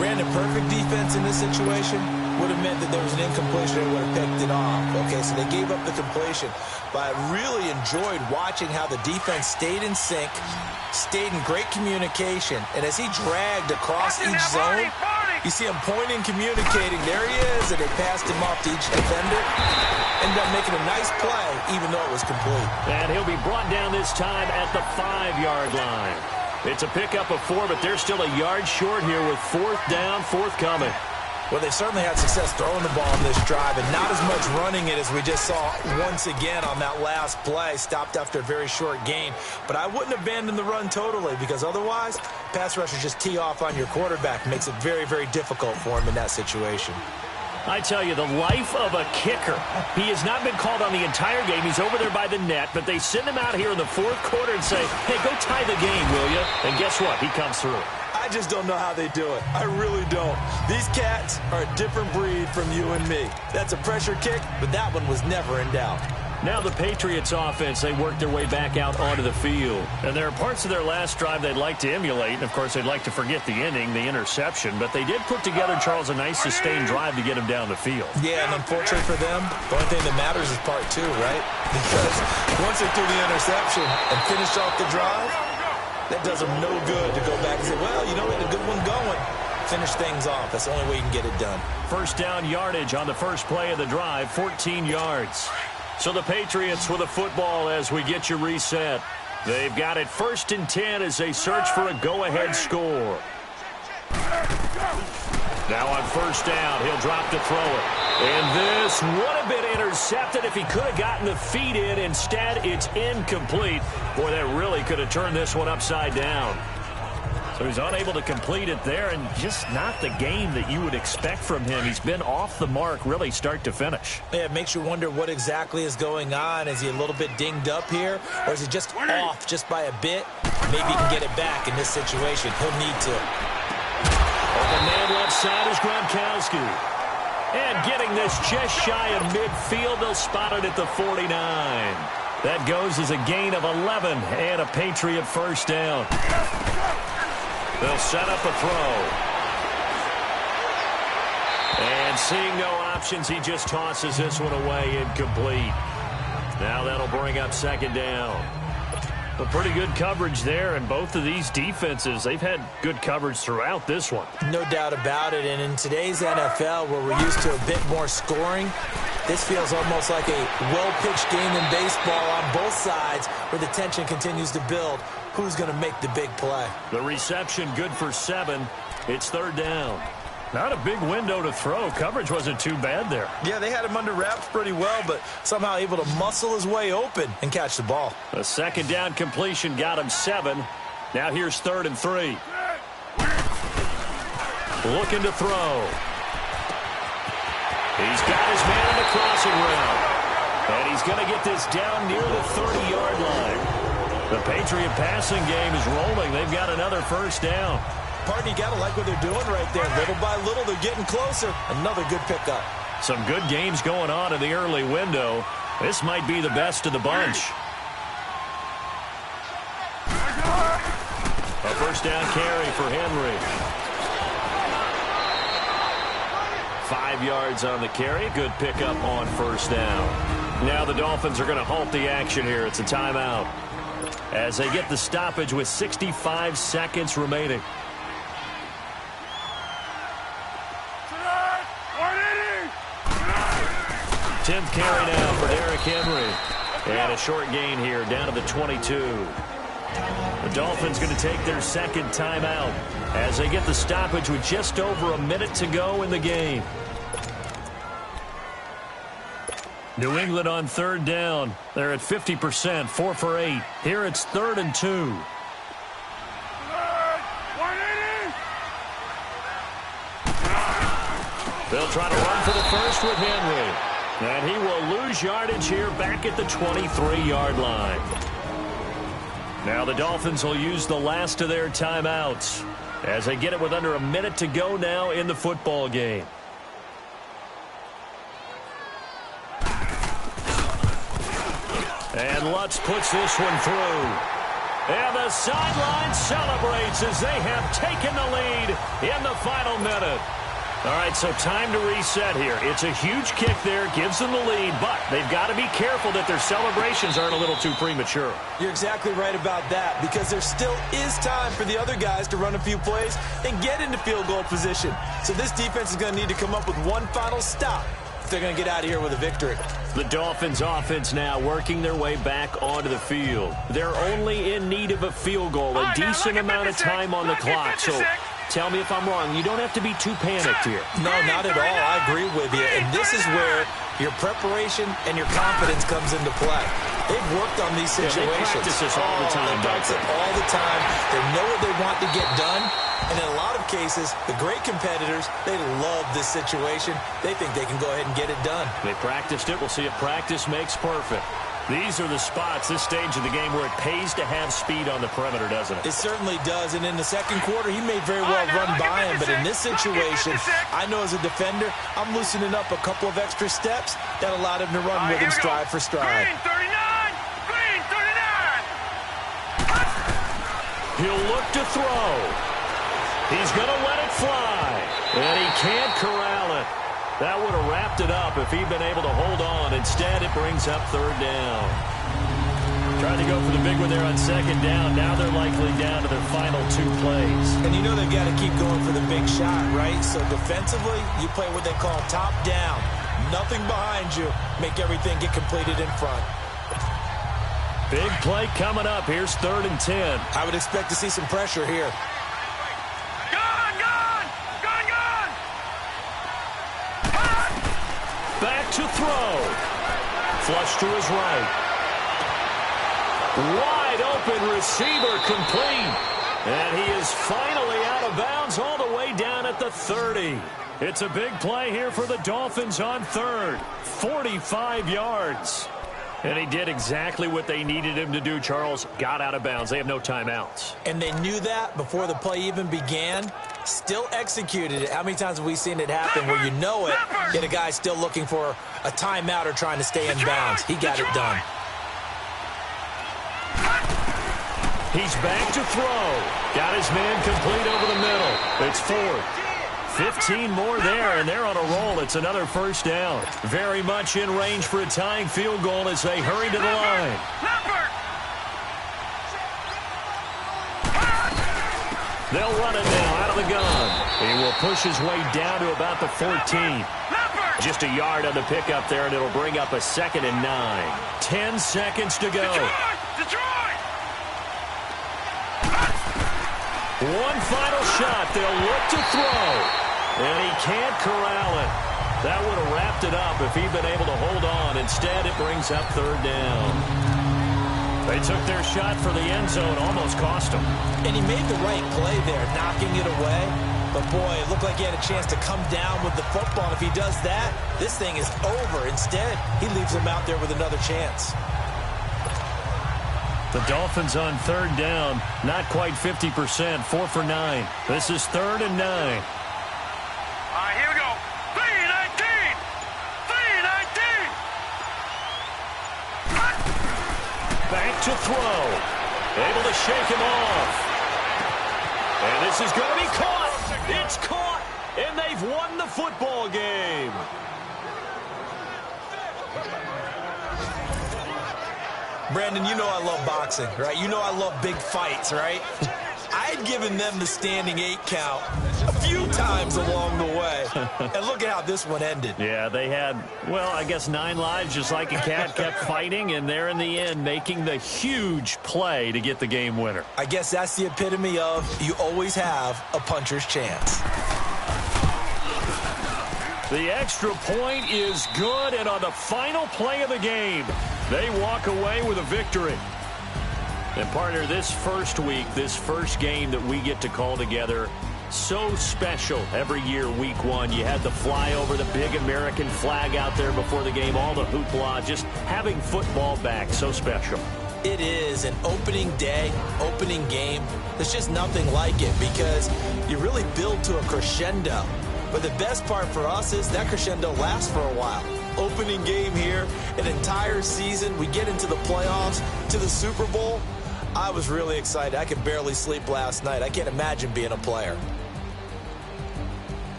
Ran a perfect defense in this situation. Would have meant that there was an incompletion. They would have picked it off. Okay, so they gave up the completion. But I really enjoyed watching how the defense stayed in sync, stayed in great communication. And as he dragged across each zone, you see him pointing, communicating. There he is, and they passed him off to each defender. Ended up making a nice play, even though it was complete. And he'll be brought down this time at the 5-yard line. It's a pickup of 4, but they're still a yard short here with 4th down, forthcoming. Well, they certainly had success throwing the ball in this drive, and not as much running it as we just saw once again on that last play. Stopped after a very short gain. But I wouldn't abandon the run totally, because otherwise, pass rushers just tee off on your quarterback. Makes it very, very difficult for him in that situation. I tell you, the life of a kicker. He has not been called on the entire game. He's over there by the net, but they send him out here in the 4th quarter and say, hey, go tie the game, will you? And guess what? He comes through. I just don't know how they do it. I really don't. These cats are a different breed from you and me. That's a pressure kick, but that one was never in doubt. Now the Patriots offense, they work their way back out onto the field. And there are parts of their last drive they'd like to emulate. And, of course, they'd like to forget the ending, the interception. But they did put together, Charles, a nice sustained drive to get him down the field. Yeah, and unfortunately for them, the only thing that matters is part 2, right? Because once they threw the interception and finished off the drive, that does them no good to go back and say, well, you know, we had a good one going. Finish things off. That's the only way you can get it done. First down yardage on the first play of the drive, 14 yards. So the Patriots with a football as we get you reset. They've got it 1st and 10 as they search for a go-ahead score. Now on 1st down, he'll drop to throw it. And this would have been intercepted if he could have gotten the feet in. Instead, it's incomplete. Boy, that really could have turned this one upside down. So he's unable to complete it there, and just not the game that you would expect from him. He's been off the mark really start to finish. Yeah, it makes you wonder what exactly is going on. Is he a little bit dinged up here, or is he just off just by a bit? Maybe he can get it back in this situation. He'll need to. Open man left side is Gronkowski. And getting this just shy of midfield, they'll spot it at the 49. That goes as a gain of 11 and a Patriot 1st down. They'll set up a throw. And seeing no options, he just tosses this one away, incomplete. Now that'll bring up 2nd down. A pretty good coverage there, and both of these defenses, they've had good coverage throughout this one. No doubt about it, and in today's NFL, where we're used to a bit more scoring, this feels almost like a well-pitched game in baseball on both sides, where the tension continues to build. Who's going to make the big play? The reception good for 7. It's 3rd down. Not a big window to throw. Coverage wasn't too bad there. Yeah, they had him under wraps pretty well, but somehow able to muscle his way open and catch the ball. A 2nd down completion got him 7. Now here's 3rd and 3. Looking to throw. He's got his man in the crossing route. And he's going to get this down near the 30-yard line. The Patriot passing game is rolling. They've got another 1st down. Pardon, you got to like what they're doing right there. Little by little, they're getting closer. Another good pickup. Some good games going on in the early window. This might be the best of the bunch. A 1st down carry for Henry. 5 yards on the carry. Good pickup on 1st down. Now the Dolphins are going to halt the action here. It's a timeout as they get the stoppage with 65 seconds remaining. 10th carry now for Derrick Henry. And a short gain here down to the 22. The Dolphins going to take their 2nd timeout as they get the stoppage with just over a minute to go in the game. New England on third down. They're at 50%, 4 for 8. Here it's 3rd and 2. They'll try to run for the first with Henry. And he will lose yardage here back at the 23-yard line. Now the Dolphins will use the last of their timeouts as they get it with under a minute to go now in the football game. And Lutz puts this one through. And the sideline celebrates as they have taken the lead in the final minute. All right, so time to reset here. It's a huge kick there, gives them the lead, but they've got to be careful that their celebrations aren't a little too premature. You're exactly right about that, because there still is time for the other guys to run a few plays and get into field goal position. So this defense is going to need to come up with one final stop if they're going to get out of here with a victory. The Dolphins offense now working their way back onto the field. They're only in need of a field goal, a decent amount of time on the clock. So tell me if I'm wrong. You don't have to be too panicked here. No, not at all. I agree with you. And this is where your preparation and your confidence comes into play. They've worked on these situations. They practice this all the time. They practice it all the time. They know what they want to get done. And in a lot of cases, the great competitors, they love this situation. They think they can go ahead and get it done. They practiced it. We'll see if practice makes perfect. These are the spots, this stage of the game, where it pays to have speed on the perimeter, doesn't it? It certainly does. And in the second quarter, he may very well run by him. But in this situation, I know as a defender, I'm loosening up a couple of extra steps that allowed him to run with him stride for stride. Green 39! Green 39! He'll look to throw. He's going to let it fly. And he can't corral it. That would have wrapped it up if he'd been able to hold on. Instead, it brings up 3rd down. Trying to go for the big one there on 2nd down. Now they're likely down to their final 2 plays. And you know they've got to keep going for the big shot, right? So defensively, you play what they call top down. Nothing behind you. Make everything get completed in front. Big play coming up. Here's 3rd and 10. I would expect to see some pressure here. Back to throw. Flush to his right. Wide open receiver complete. And he is finally out of bounds all the way down at the 30. It's a big play here for the Dolphins on 3rd. 45 yards. And he did exactly what they needed him to do, Charles. Got out of bounds. They have no timeouts. And they knew that before the play even began. Still executed it. How many times have we seen it happen where you know it, yet a guy's still looking for a timeout or trying to stay in bounds? He got it done. He's back to throw. Got his man complete over the middle. It's 4th. 15 more there, and they're on a roll. It's another 1st down. Very much in range for a tying field goal as they hurry to the line. They'll run it now out of the gun. He will push his way down to about the 14. Just a yard on the pickup there, and it'll bring up a 2nd and 9. 10 seconds to go. One final shot. They'll look to throw. And he can't corral it. That would have wrapped it up if he'd been able to hold on. Instead, it brings up 3rd down. They took their shot for the end zone, almost cost him. And he made the right play there, knocking it away. But, boy, it looked like he had a chance to come down with the football. And if he does that, this thing is over. Instead, he leaves him out there with another chance. The Dolphins on 3rd down, not quite 50%, 4 for 9. This is 3rd and 9. Here we go. 3-19. 3-19. Back to throw. Able to shake him off. And this is going to be caught. It's caught. And they've won the football game. Brandon, you know I love boxing, right? You know I love big fights, right? I had given them the standing 8 count a few times along the way. And look at how this one ended. Yeah, they had, well, I guess 9 lives, just like a cat, kept fighting, and they're in the end making the huge play to get the game winner. I guess that's the epitome of you always have a puncher's chance. The extra point is good, and on the final play of the game, they walk away with a victory. And partner, this first week, this first game that we get to call together, so special every year, week one. You had the flyover, the big American flag out there before the game, all the hoopla, just having football back, so special. It is an opening day, opening game. There's just nothing like it because you really build to a crescendo. But the best part for us is that crescendo lasts for a while. Opening game here, an entire season. We get into the playoffs, to the Super Bowl. I was really excited. I could barely sleep last night. I can't imagine being a player.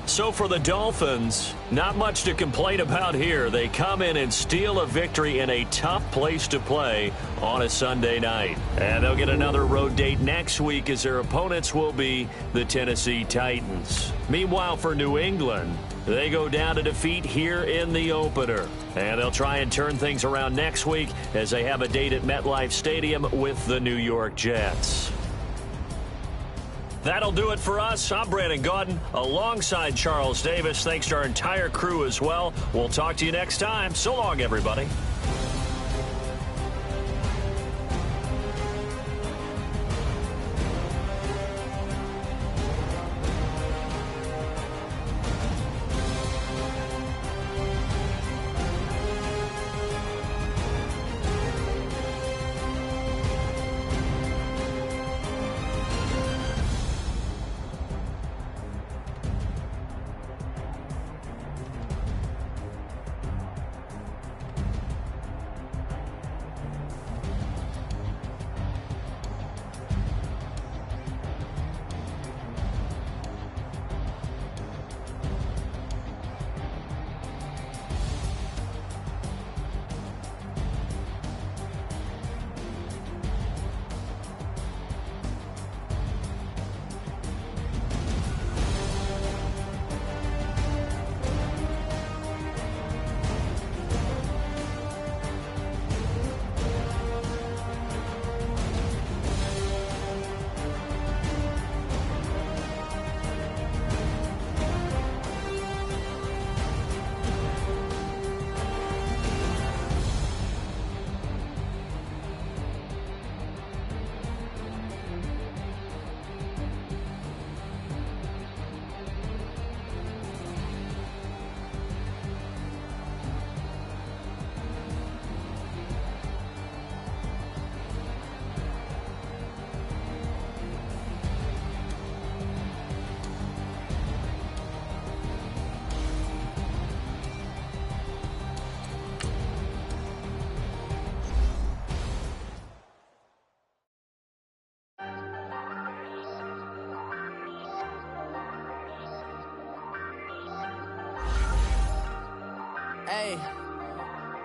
So for the Dolphins, not much to complain about here. They come in and steal a victory in a tough place to play on a Sunday night. And they'll get another road date next week as their opponents will be the Tennessee Titans. Meanwhile, for New England, they go down to defeat here in the opener. And they'll try and turn things around next week as they have a date at MetLife Stadium with the New York Jets. That'll do it for us. I'm Brandon Gaudin alongside Charles Davis. Thanks to our entire crew as well. We'll talk to you next time. So long, everybody.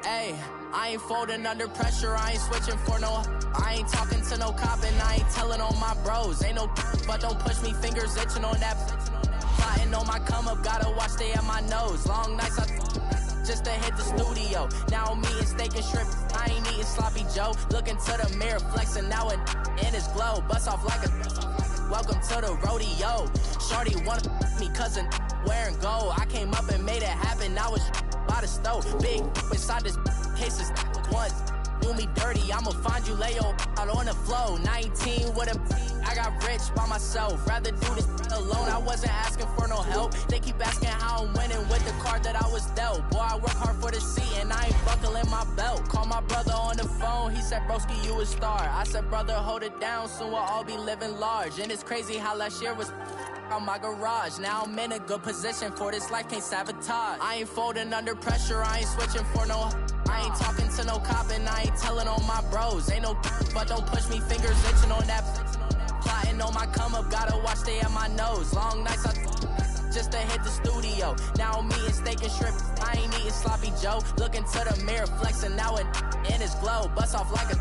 Hey, I ain't folding under pressure, I ain't switching for no. I ain't talking to no cop and I ain't telling on my bros. Ain't no but don't push me, fingers itching on that. Plotting on my come up, gotta watch stay at my nose. Long nights just to hit the studio. Now I'm eating steak and shrimp, I ain't eating sloppy Joe. Looking to the mirror, flexing now and in his glow. Bust off like a welcome to the rodeo. Shorty wanna me cousin wearing gold. I came up and made it happen, I was by the stove. Big inside this cases once. Do me dirty, I'ma find you, lay your out on the floor. 19 with a I got rich by myself. Rather do this alone, I wasn't asking for no help. They keep asking how I'm winning with the card that I was dealt. Boy, I work hard for the seat and I ain't buckling my belt. Call my brother on the phone, he said, broski, you a star. I said, brother, hold it down, soon we'll all be living large. And it's crazy how last year was on my garage. Now I'm in a good position for this life, can't sabotage. I ain't folding under pressure, I ain't switching for no. I ain't talking to no cop and I ain't telling on my bros. Ain't no but don't push me, fingers itching on that. Plotting on my come up, gotta watch stay at my nose. Long nights just to hit the studio. Now I'm eating steak and shrimp, I ain't eating sloppy Joe. Looking to the mirror, flexing now and in his glow. Bust off like a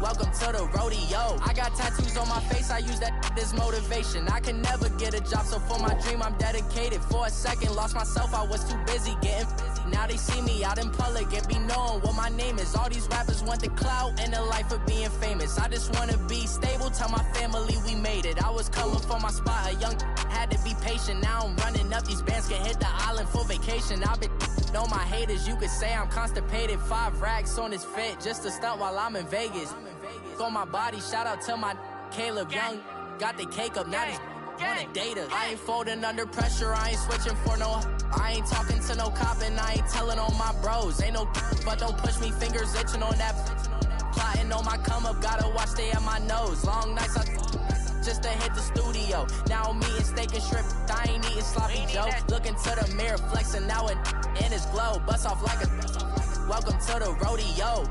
welcome to the rodeo. I got tattoos on my face, I use that get this motivation. I can never get a job, so for my dream I'm dedicated. For a second, lost myself, I was too busy getting busy. Now they see me out in public and be knowing what my name is. All these rappers want the clout and the life of being famous. I just wanna be stable, tell my family we made it. I was coming from my spot, a young had to be patient. Now I'm running up, these bands can hit the island for vacation. I've been know my haters, you could say I'm constipated. 5 racks on his fit, just to stunt while I'm in Vegas. On my body, shout out to my Caleb Young. Got the cake up, now he's on a data. I ain't folding under pressure, I ain't switching for no. I ain't talking to no cop and I ain't telling on my bros. Ain't no but don't push me, fingers itching on that. Plotting on my come up, gotta watch stay at my nose. Long nights just to hit the studio. Now I'm eating steak and shrimp, I ain't eating sloppy joe. Looking to the mirror, flexing now it in his glow. Bust off like a welcome to the rodeo.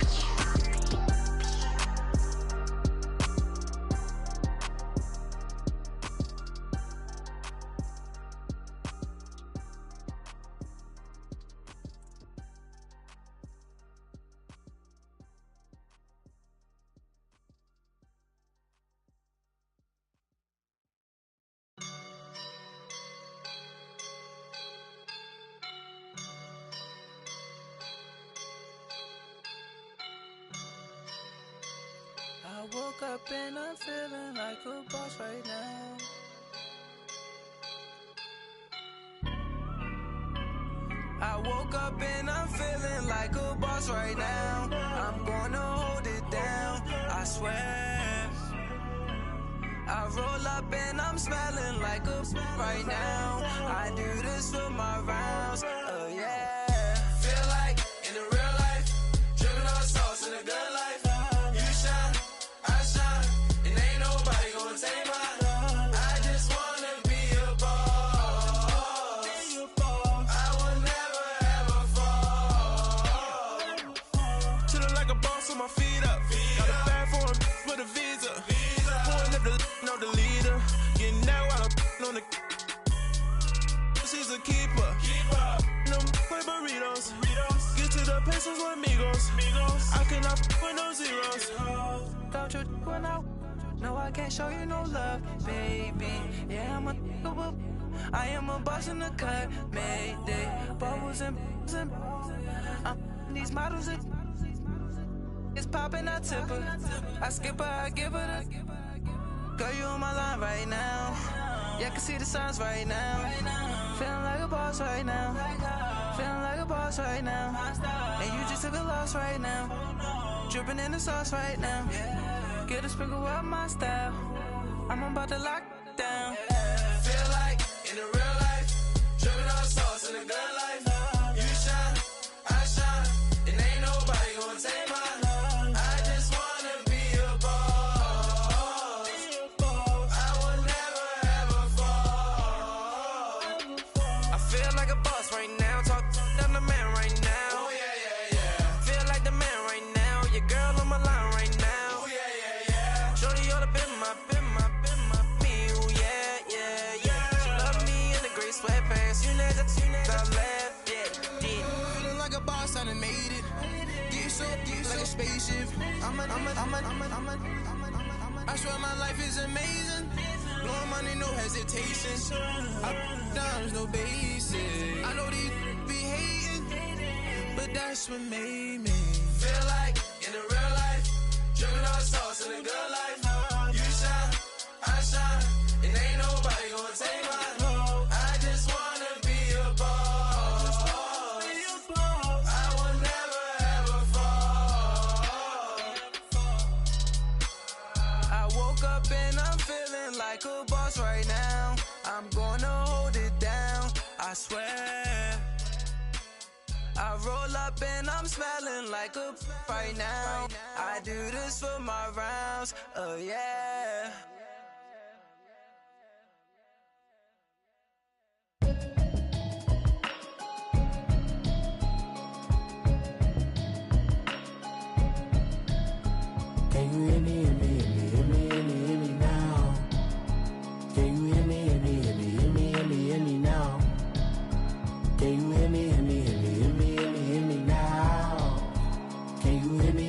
I woke up and I'm feeling like a boss right now. I woke up and I'm feeling like a boss right now. I'm gonna hold it down, I swear. I roll up and I'm smelling like a right now. I do this for my rounds, oh yeah. Feel like in the real life, dripping on sauce in a good life. You shine, I shine, and ain't nobody gonna take mine. I just wanna be a boss. I will never ever fall. Chillin' like a boss with my feet up. Got a bag for him with a visa. Pulling up the know the leader. Getting that while I'm on the. She's a keeper. No play burritos. Get to the pesos with amigos. I cannot with no zeros. Don't you when I no, I can't show you no love, baby. Yeah, I am a boss in the cut, Mayday. Bubbles and these models are it's popping, I tip her. I skip her, I give her the. Girl, you on my line right now. Yeah, I can see the signs right now. Feeling like a boss right now. Feeling like a boss right now. And you just took a loss right now. Dripping in the sauce right now. Get a sprinkle up my style. I'm about to lock down. Feel like in the real life, dripping on sauce in a good life. You shine, I shine, and ain't nobody gonna take mine. I just wanna be a boss. I will never ever fall. I feel like a boss right now. Talk to the man right now. Oh yeah. Feel like the man right now. Your girl on my line right now. Oh yeah. Shorty ought to been my me. Oh yeah. She love me in the gray sweatpants. You never left. Yeah. Feeling like a boss, I done made it. Get so like a spaceship. I swear my life is amazing. Blowing money, no hesitation. Up, downs, no basic. I know these be hating, but that's what made me feel like in the real life, dripping on sauce in a good life. You shine, I shine, and ain't nobody gonna take mine. I just wanna be a boss. I will never ever fall. I woke up and I'm feeling like a boss right now. I'm gonna hold it down, I swear. I roll up and I'm smelling like a right now. I do this for my rounds, oh yeah. Can you hear me, hear me now? Can you hear me, hear me now? Can you hear me, hear me now? Can you hear me,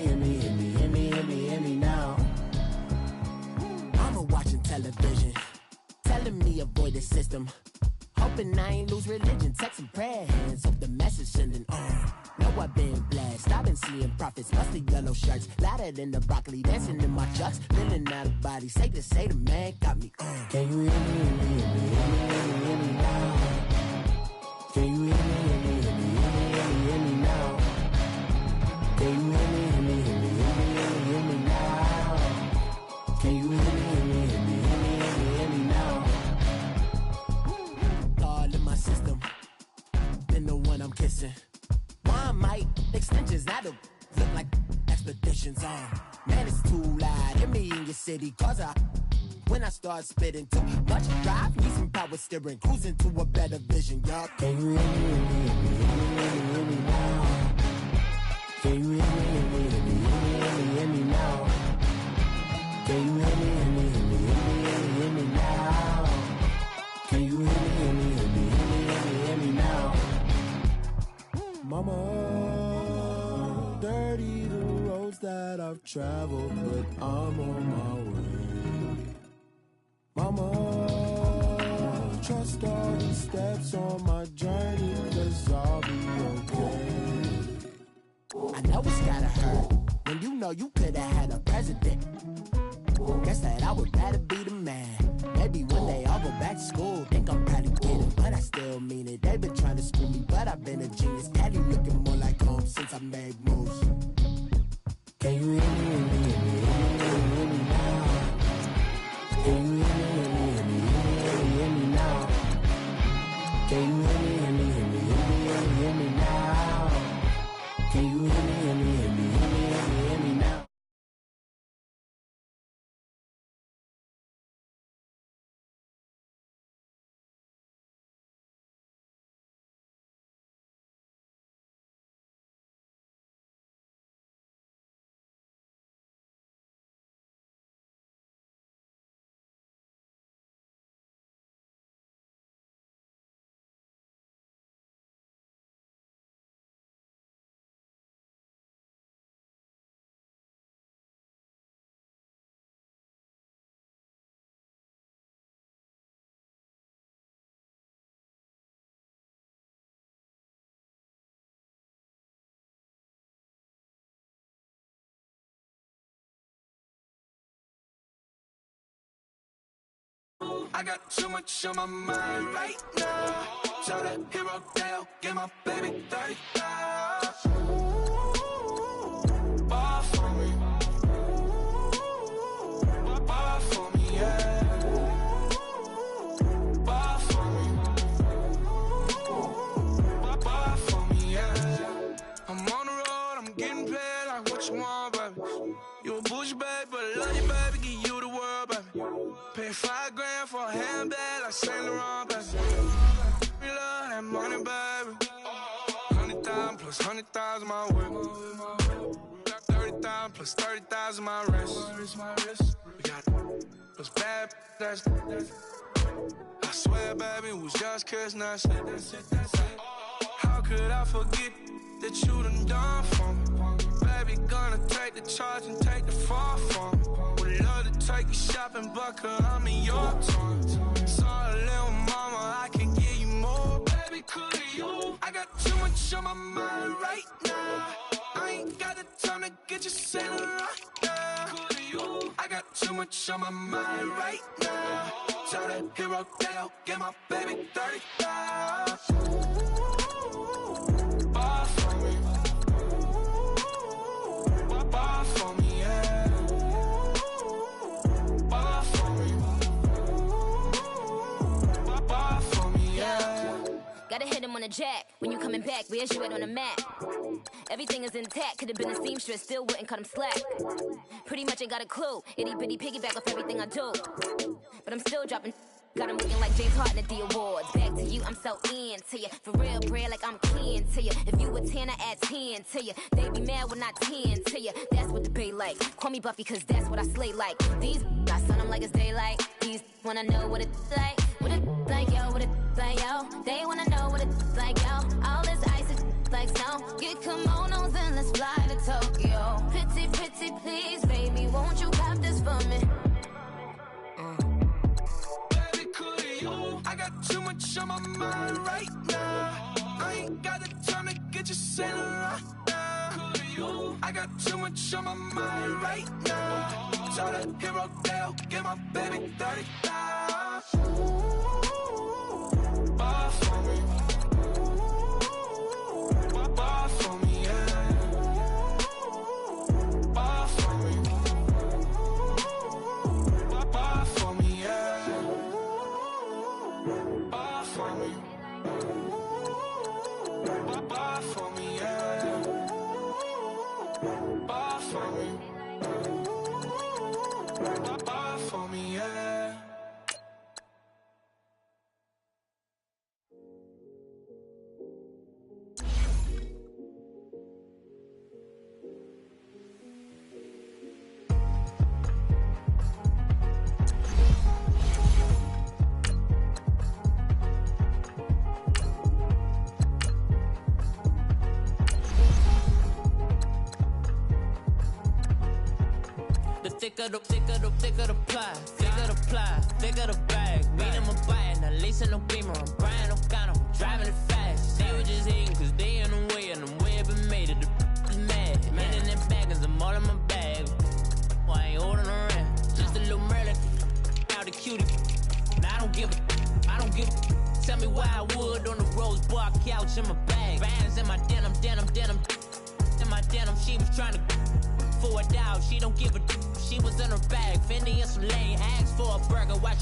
hear me now? I'm watching television, avoid the system. Hoping I ain't lose religion, text and prayer hands. Hope the message sending on. Know I've been blessed, I've been seeing prophets, mostly yellow shirts, louder than the broccoli, dancing in my chucks, feeling out of body, say the man got me on. Can you hear me, hear me now? Can you hear me, hear me now? Can you hear me, hear me now? Can you hear me now? God in my system, then the one I'm kissing. One might extensions that'll look like expeditions on. Man, it's too loud. Hear me in your city, cause when I start spitting too much drive, need some power steering, cruising to a better vision, y'all. Can you hear me now? Can you hear me now? Can you hear me now? Can you hear me now? Mama, dirty the roads that I've traveled, but I'm on my way. Mama, trust all the steps on my journey, 'cause I'll be okay. I know it's gotta hurt when you know you could've had a president. Guess that I would rather be the man. Maybe one day I'll go back to school. Think I'm proud to get it, but I still mean it. They've been trying to screw me, but I've been a genius. Caddy looking more like home since I made moves. Can you hear me now? Can you hear me now? Can you hear me now? Can you hear me now? I got too much on my mind right now. Show that hero down, get my baby 30,000. Ball for me. Ball for me, yeah. Ball for me. Ball for me, yeah. I'm on the road, I'm getting paid like what you want, baby. You a bougie, baby, but I love you, baby, give you the world, baby. Pay $5 grand for a handbag like Saint Laurent, baby. We love that money, baby. 100,000 plus 100,000 my whip. Got 30,000 plus 30,000 my wrist. We got those bad that's. I swear, baby, it was just kissing us. How could I forget that you done for me? Baby, gonna take the charge and take the fall from me. Would love to take you shopping, but I'm in your town. Sorry, little mama, I can give you more. Baby, could you? I got too much on my mind right now. I ain't got the time to get you sailing right now. Could you? I got too much on my mind right now. Tell that hero down, get my baby 30,000. Ball for me. Ball for me, yeah. Ball for me. Ball for me, yeah. Gotta hit him on the jack. When you coming back, where's you at on the map? Everything is intact. Could've been a seamstress, still wouldn't cut him slack. Pretty much ain't got a clue. Itty bitty piggyback off everything I do. But I'm still dropping. Got him looking like James Harden at the awards. Back to you, I'm so into you. For real, bread, like I'm keen to you. If you a 10, I add 10 to you. They be mad when I 10 to you. That's what the bay like. Call me Buffy, cause that's what I slay like. These, I sun them like it's daylight. These wanna know what it's like. What it like, yo, what it like, yo. They wanna know what it's like, yo. All this ice is like snow. Get kimonos and let's fly to Tokyo. Pretty, pretty, please, baby, won't you cop this for me? much on my mind right now. I ain't got the time to get you sailing right now. I got too much on my mind right now. Try to hero Dale, get my baby 35. Bar for me. Bar for me, yeah. Bar for me. Bar for me, yeah. Bar for me. Bar for me, yeah. Bar for me. Bar for me, yeah. Thicker the pie, thicker the bag. Meet him a bite, now lacing no beamer. I'm Brian O'Connor, I'm driving it fast. They were just hating cause they in the way, and I'm way up and made it. The is mad. Man in them baggins, I'm all in my bag. I ain't holding around, just a little Merlin. Out the cutie. Now I don't give a. Tell me why I would on the rose bar couch in my bag. Bands in my denim. In my denim, she was trying to for a doubt. She don't give a. She was in her bag, Fendi and some lane. Asked for a burger, watch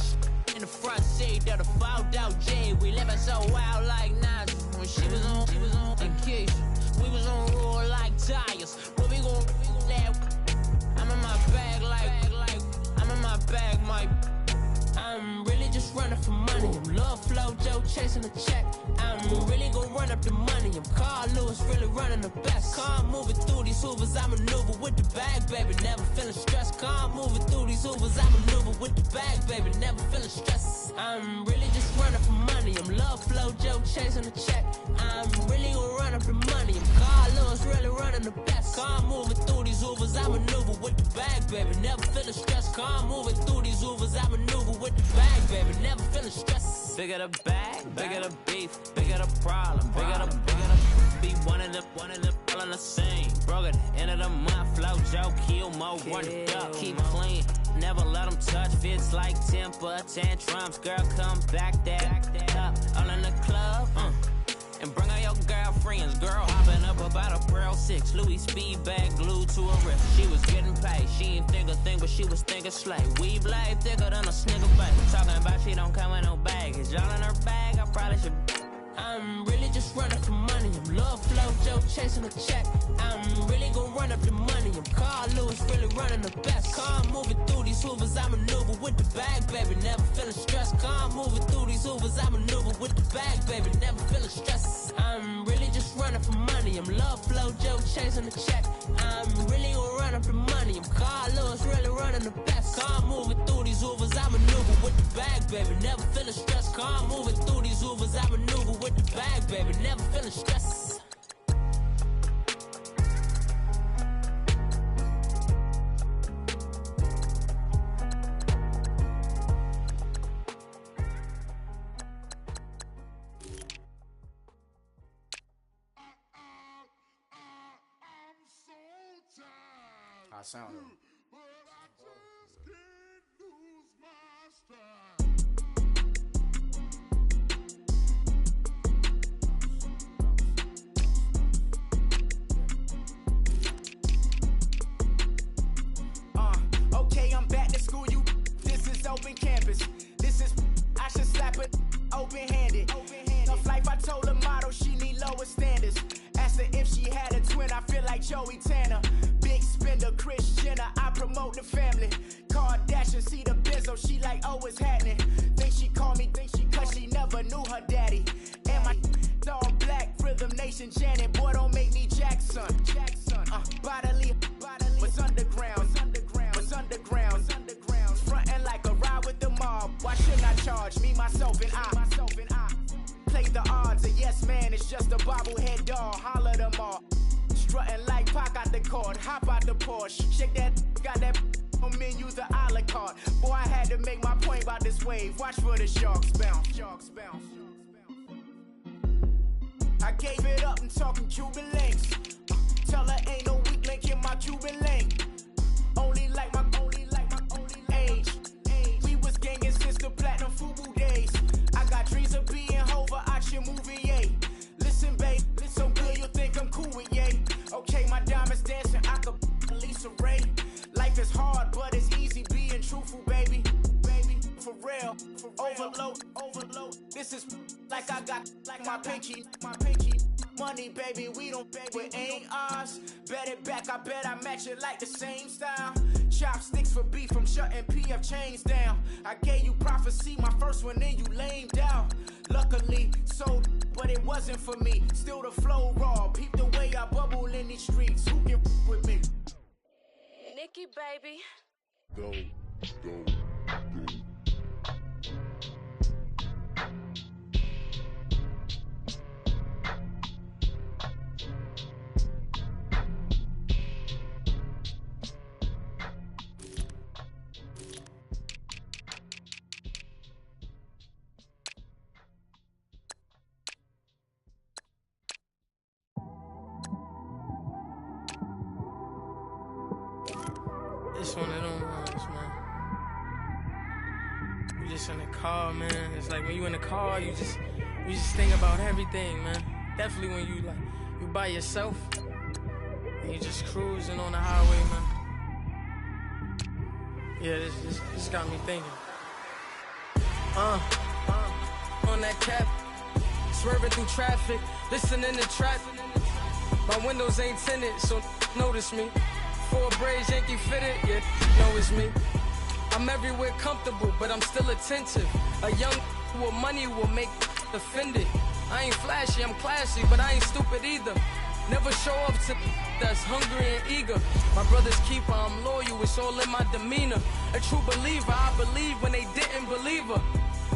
in the front seat of the fouled out J. We living so wild like Nas. When she was on vacation, we was on roll like tires. What we gon' that? I'm in my bag like I'm in my bag, my. I'm really just running for money. I'm Love Flow Joe chasing the check. I'm really gon' run up the money. I'm Carl Lewis, really running the best. Calm moving through these hoovers, I maneuver with the bag, baby. Never feeling stressed. Calm moving through these hoovers, I maneuver with the bag, baby. Never feeling stressed. I'm really just running for money. I'm Love Flow Joe chasing the check. I'm really gon' run up the money. I'm Carl Lewis, really running the best. Calm moving through these hoovers, I maneuver with the bag, baby. Never feeling stressed. Calm moving through these hoovers, I maneuver with the bag, baby. Never feeling stressed. Bigger the bag, bigger the beef, bigger the problem, bigger the be one of the all in the same. Broke at the end of the month, flow Joe, kill more, run it up, keep clean. Never let them touch, fits like temper tantrums. Girl, come back that up, all in the club, and bring all your girlfriends. Girl hopping up about a Pearl 6, Louis speed bag glued to her wrist. She was getting paid, she ain't think a thing, but she was thinking slay. We blade thicker than a snicker bag. Talking about she don't come with no baggage. Y'all in her bag, I probably should. I'm really just running for money. I'm Love Flow Joe chasing the check. I'm really gon' run up the money. I'm Carl Lewis, really running the best. Calm moving through these hoovers, I maneuver with the bag, baby. Never feeling stressed. Calm moving through these hoovers, I maneuver with the bag, baby. Never feeling stressed. I'm really just running for money. I'm Love Flow Joe chasing the check. I'm really gon' run up the money. I'm Carl Lewis, really running the best. Calm moving through these hoovers, I maneuver with the bag, baby. Never feeling stressed. Calm moving through these hoovers, I maneuver with the bag, baby. Never feeling stressed. I sound it. Okay, I'm back to school, you. This is open campus. This is, I should slap it open-handed. Tough life, I told her motto, she need lower standards. Asked her if she had a twin, I feel like Joey Tanner. Big spender, Kris Jenner, I promote the family. Kardashian, see the Benzo, she like, oh, it's happening. Think she call me, cause she never knew her daddy. And my all black, Rhythm Nation, Janet, boy, don't make me Jackson. Bodily, what's underground? What's underground? Frontin' like a ride with the mob. Why shouldn't I charge me, myself, and I? Play the odds, a yes man, it's just a bobblehead doll. Holler them all. Strutting like Pac out the court, hop out the Porsche. Shake that, got that on menu, the a la carte. Boy, I had to make my point about this wave. Watch for the sharks bounce. Sharks bounce. gave it up, I'm talking Cuban links. Tell her ain't no weak link in my Cuban link. Only like my age. We was gangin' since the platinum FUBU days. I got dreams of being Hova, out your movie, yay. Listen, babe, so good you'll think I'm cool with yay. Okay, my diamonds dancing, I could Lisa Ray. Life is hard, but it's easy being truthful, baby. For real, overload. This is like I got like my pinky. Money, baby, we don't pay, it ain't ours. Bet it back, I bet I match it like the same style. Chopsticks for beef, I'm shutting PF chains down. I gave you prophecy, my first one, then you lamed out. Luckily, sold, but it wasn't for me. Still the flow raw, peep the way I bubble in these streets. Who can with me? Nikki, baby. Go. It's one of them ones, man. You just in the car, man. It's like when you in the car, you just think about everything, man. Definitely when you by yourself and you just cruising on the highway, man. Yeah, this got me thinking. On that cap, swerving through traffic, listening to trap. My windows ain't tinted, so notice me. For a braids, Yankee fitted, yeah, know it's me. I'm everywhere comfortable, but I'm still attentive. A young with money will make offended. I ain't flashy, I'm classy, but I ain't stupid either. Never show up to that's hungry and eager. My brother's keeper, I'm loyal, it's all in my demeanor. A true believer, I believe when they didn't believe her.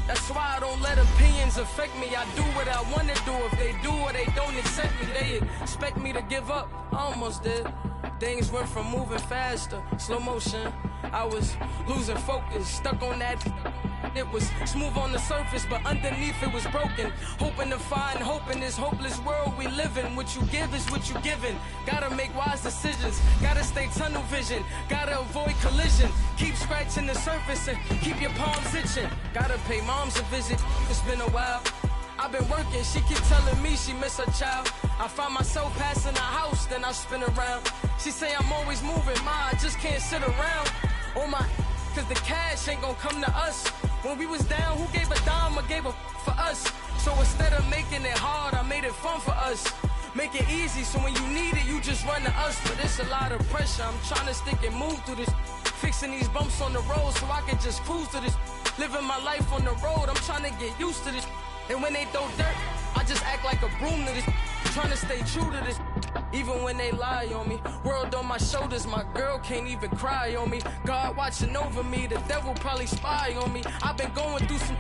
That's why I don't let opinions affect me. I do what I want to do. If they do or they don't accept me, they expect me to give up. I almost did. Things went from moving faster, slow motion. I was losing focus, stuck on that. It was smooth on the surface, but underneath it was broken. Hoping to find hope in this hopeless world we live in. What you give is what you given. Gotta make wise decisions. Gotta stay tunnel vision. Gotta avoid collision. Keep scratching the surface and keep your palms itching. Gotta pay moms a visit. It's been a while. I've been working, she keep telling me she miss her child. I find myself passing the house, then I spin around. She say I'm always moving, I just can't sit around. Oh my, cause the cash ain't gonna come to us. When we was down, who gave a dime or gave a for us? So instead of making it hard, I made it fun for us. Make it easy, so when you need it, you just run to us. But it's a lot of pressure, I'm trying to stick and move through this. Fixing these bumps on the road so I can just cruise to this. Living my life on the road, I'm trying to get used to this. And when they throw dirt, I just act like a broom to this. Trying to stay true to this. Even when they lie on me. World on my shoulders, my girl can't even cry on me. God watching over me, the devil probably spy on me. I've been going through some,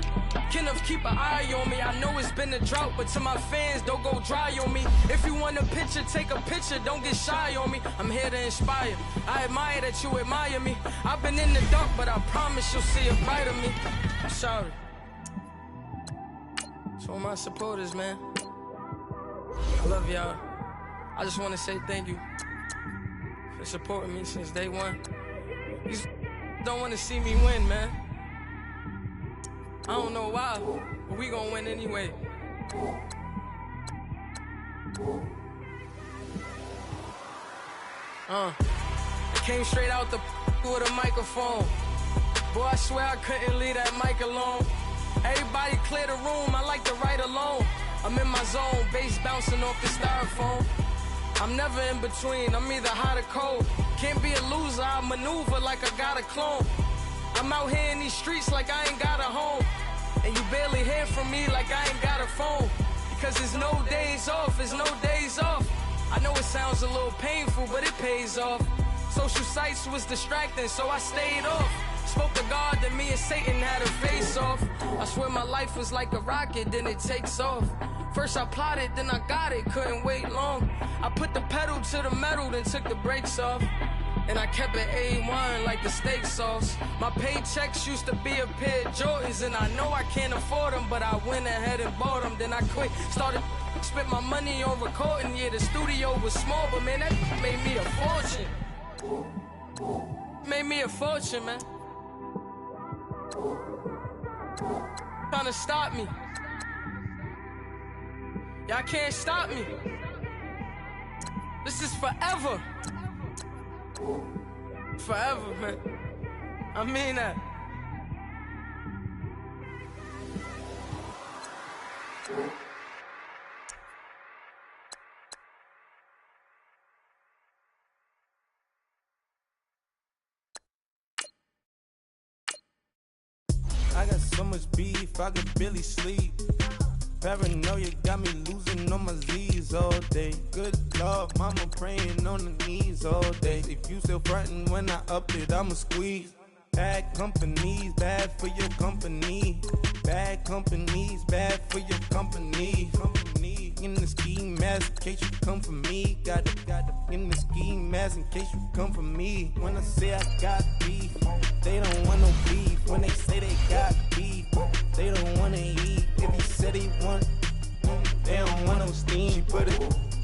Kenneth keep an eye on me. I know it's been a drought, but to my fans, don't go dry on me. If you want a picture, take a picture, don't get shy on me. I'm here to inspire. I admire that you admire me. I've been in the dark, but I promise you'll see a brighter me. I'm sorry. To all my supporters, man. I love y'all. I just want to say thank you for supporting me since day one. You don't want to see me win, man. I don't know why, but we gonna win anyway. I came straight out the with a microphone. Boy, I swear I couldn't leave that mic alone. Everybody clear the room, I like to write alone. I'm in my zone, bass bouncing off the styrofoam. I'm never in between, I'm either hot or cold. Can't be a loser, I maneuver like I got a clone. I'm out here in these streets like I ain't got a home. And you barely hear from me like I ain't got a phone. Because there's no days off, there's no days off. I know it sounds a little painful, but it pays off. Social sites was distracting, so I stayed off. Spoke to God, then me and Satan had a face off. I swear my life was like a rocket, then it takes off. First I plotted, then I got it, couldn't wait long. I put the pedal to the metal, then took the brakes off. And I kept it A1 like the steak sauce. My paychecks used to be a pair of Jordans, and I know I can't afford them, but I went ahead and bought them. Then I quit, started Spent my money on recording, yeah, the studio was small, but man, that made me a fortune. Made me a fortune, man. Trying to stop me. Y'all can't stop me. This is forever. Forever, man. I mean that. I got so much beef, I could barely sleep. Paranoia got me losing on my Z's all day. Good Lord, mama praying on the knees all day. If you still frontin' when I up it, I'ma squeeze. Bad companies, bad for your company. Bad companies, bad for your company. Company in the ski mask in case you come for me. Got it in the ski mask in case you come for me. When I say I got beef, they don't want no beef. When they say they got beef, they don't wanna eat. If he said he want, they don't want no steam. She put it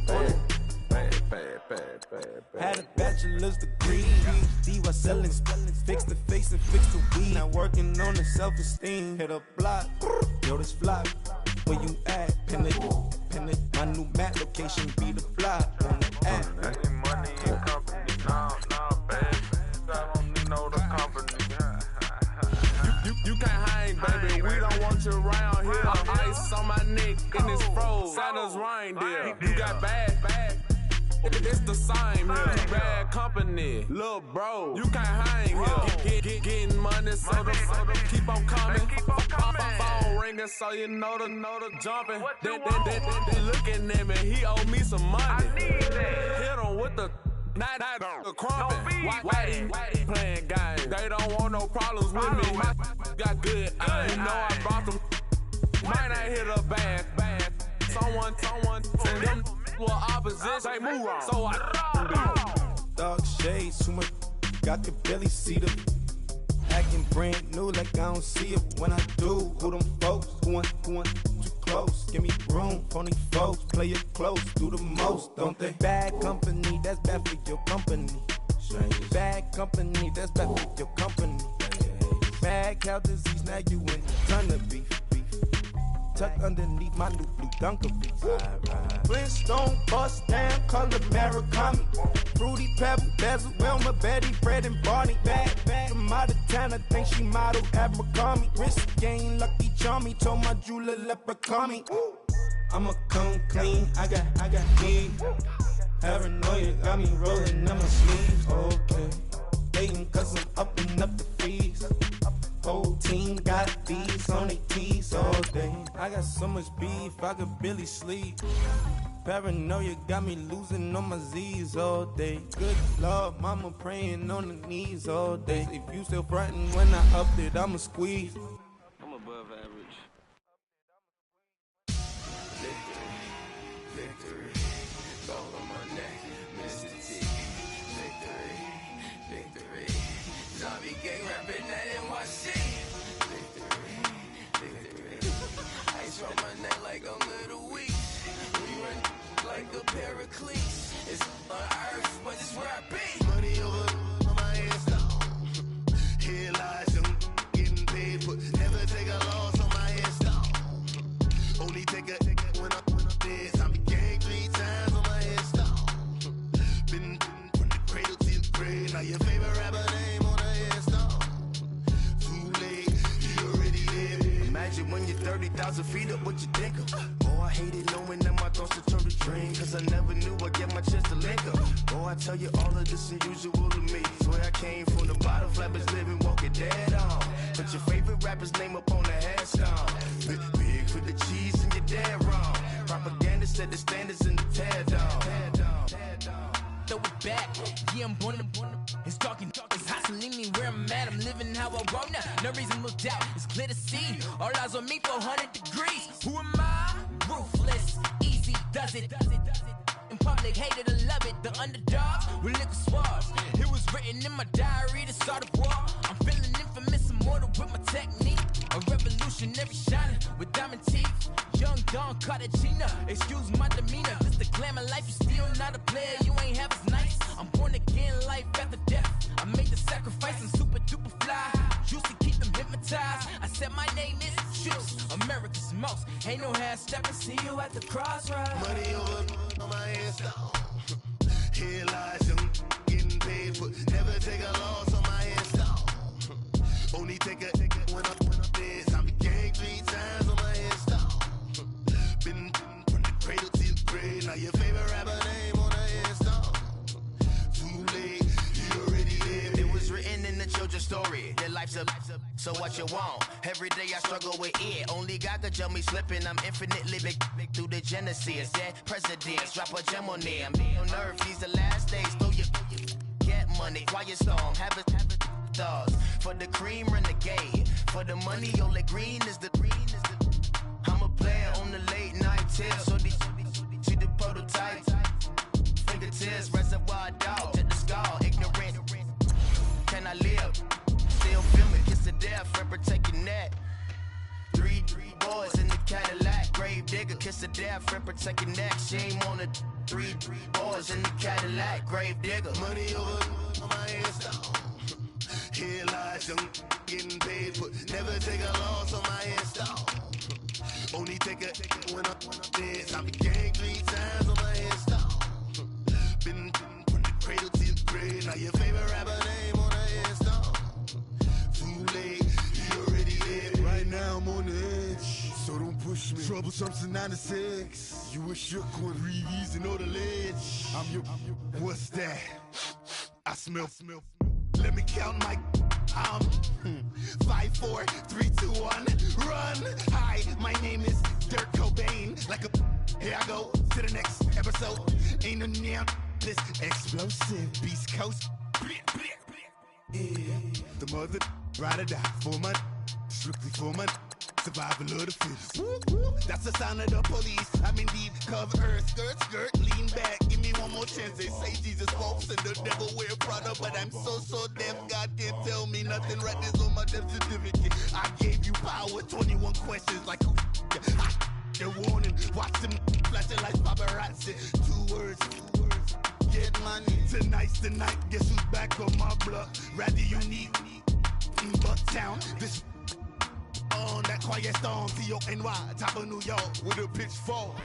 on it. Had a bachelor's degree, PhD while selling, fix the face and fix the weed. Now working on the self-esteem. Hit a block, yo this flop. Where you at? Pin it. My new map location be the flop on the app. I need money and company, nah, baby. I don't need no the company. You can't hang, baby. We don't want you around here. Ice on my neck in this froze. Santa's reindeer. You got bad. It's the same here. Bad company, little bro. You can't hang here. Getting money, so the keep on coming. Phone ringing, so you know the jumping. They looking at me. He owe me some money. Hit him with the night crumping. Whitey playing games. They don't want no problems with me. My got good. You know I brought them. Might not hit a bad. Someone send them. Well, opposition, say move on. So I Dark shades, too much. I could barely see them. Acting brand new, like I don't see it when I do. Who them folks? Who want too close? Give me room, phony folks. Play it close, do the most, don't they? Bad company, that's bad for your company. Bad company, that's bad for your company. Bad cow disease, now you in a ton of beef. Tucked underneath my new blue Dunkabees. Flintstone bust down, color Murakami. Fruity Pebble, Bezel, Wilma, Betty, Fred, and Barney. Bad from out of town, I think she modeled at McCarmy. Wrist game, Lucky Charmy, told my jeweler leprechaun me. I'ma come clean, I got heat. Paranoia got me rolling on my sleeves. Okay, dating cause I'm upping up the fees. Whole team got these on their tees all day. I got so much beef, I could barely sleep. Paranoia got me losing on my Z's all day. Good Lord, mama praying on the knees all day. If you still frontin' when I upped it, I'ma squeeze. I'm above average. Victory, gold on my neck, Mr. T. Victory, zombie gang rapping that NYC. Victory, ice on my neck like I'm little weak. We run like a pair of cleats. It's on earth, but it's where I be. Money over on my hands down. Here lies them getting paid, but never take a loss on my hands down. Only take a when I'm dead. Zombie gang 3 times on my hands down. Been from the cradle to the grave. Now your favorite rapper name on the hands down. Too late, you already there. Imagine when you're 30,000 feet up, what you think of? Oh, I hated knowing that my thoughts would turn to dream. Cause I never knew I'd get my chance to link up. Oh, I tell you all of this unusual to me. Swear I came from the bottom, flappers living, walking dead on. Put your favorite rapper's name up on the headstone. Big for the cheese and you're dead wrong. Propaganda set the standards in the tear down. Throw it back, yeah, I'm born to. It's talking, it's hustling me where I'm at. I'm living how I want now. No reason to doubt, it's clear to see. All eyes on me, 400 degrees. Who am I? Ruthless, easy does it. In public, hated or love it. The underdogs with liquor swabs. It was written in my diary to start a war. I'm feeling infamous, immortal with my technique. A revolutionary shining with diamond teeth. Young Don Cartagena, excuse my demeanor. Just the glamour life, you still not a player, you ain't half as nice. I'm born again, life after death. I made the sacrifice and super duper fly. Used to keep them hypnotized. I said my name is Juice, America's most. Ain't no half stepping, see you at the crossroads. Money over on my hands down. Here lies young, getting paid for. Never take a loss on my hands down. Only take a when I'm dead. I became 3 times on my hands down. Been from the cradle to the grave. Now your favorite rapper name on the hands down. Too late, you already there. It was written in the children's story. Their life's a so what you want? Every day I struggle with it. Only God could jump me slipping. I'm infinitely big through the genesis. Dead presidents, drop a gem on them. On earth, these the last days. Throw your get money, quiet storm, have it thoughts. For the cream, renegade. For the money, Ole Green is the I'm a player on the late night tip. So these see the prototype. Fingertips, reservoir dog, to the skull, ignorant. Can I live? Still feel it, kiss to death, and protect your neck. 3 boys in the Cadillac, grave digger, kiss to death, and protect your neck. Shame on the 3 boys in the Cadillac, grave digger. Money over on my hands down. Here lies young, getting paid for. Never take a loss on my hands down. Only take a when I'm dead. I became 3 times on my hands down. Been from the cradle to the grave. Now your favorite rapper name on the hands down. Too late, you already there. Right now I'm on the edge, so don't push me. Troublesome to 9 to 6. You a shook one, breathe easy, know the ledge. I'm your, what's that? I smell. Let me count my 5, 4, 3, 2, 1, run. Hi, my name is Dirk Cobain. Like a here I go to the next episode. Ain't no damn this explosive Beast Coast. Yeah. The mother ride or die for my strictly for my survival of the fittest. That's the sound of the police. I'm indeed cover earth, skirt, lean back. Give me one more chance. They say Jesus walks and the devil wear Prada, but I'm so deaf. God can't tell me nothing. Right this on my death certificate. I gave you power. 21 questions like who? The warning. Watch them flashing like paparazzi. 2 words. Get money. Tonight's the night. Guess who's back on my block? Rather unique. In Bucktown. This on that quiet storm, T-O-N-Y, top of New York with a pitchfork.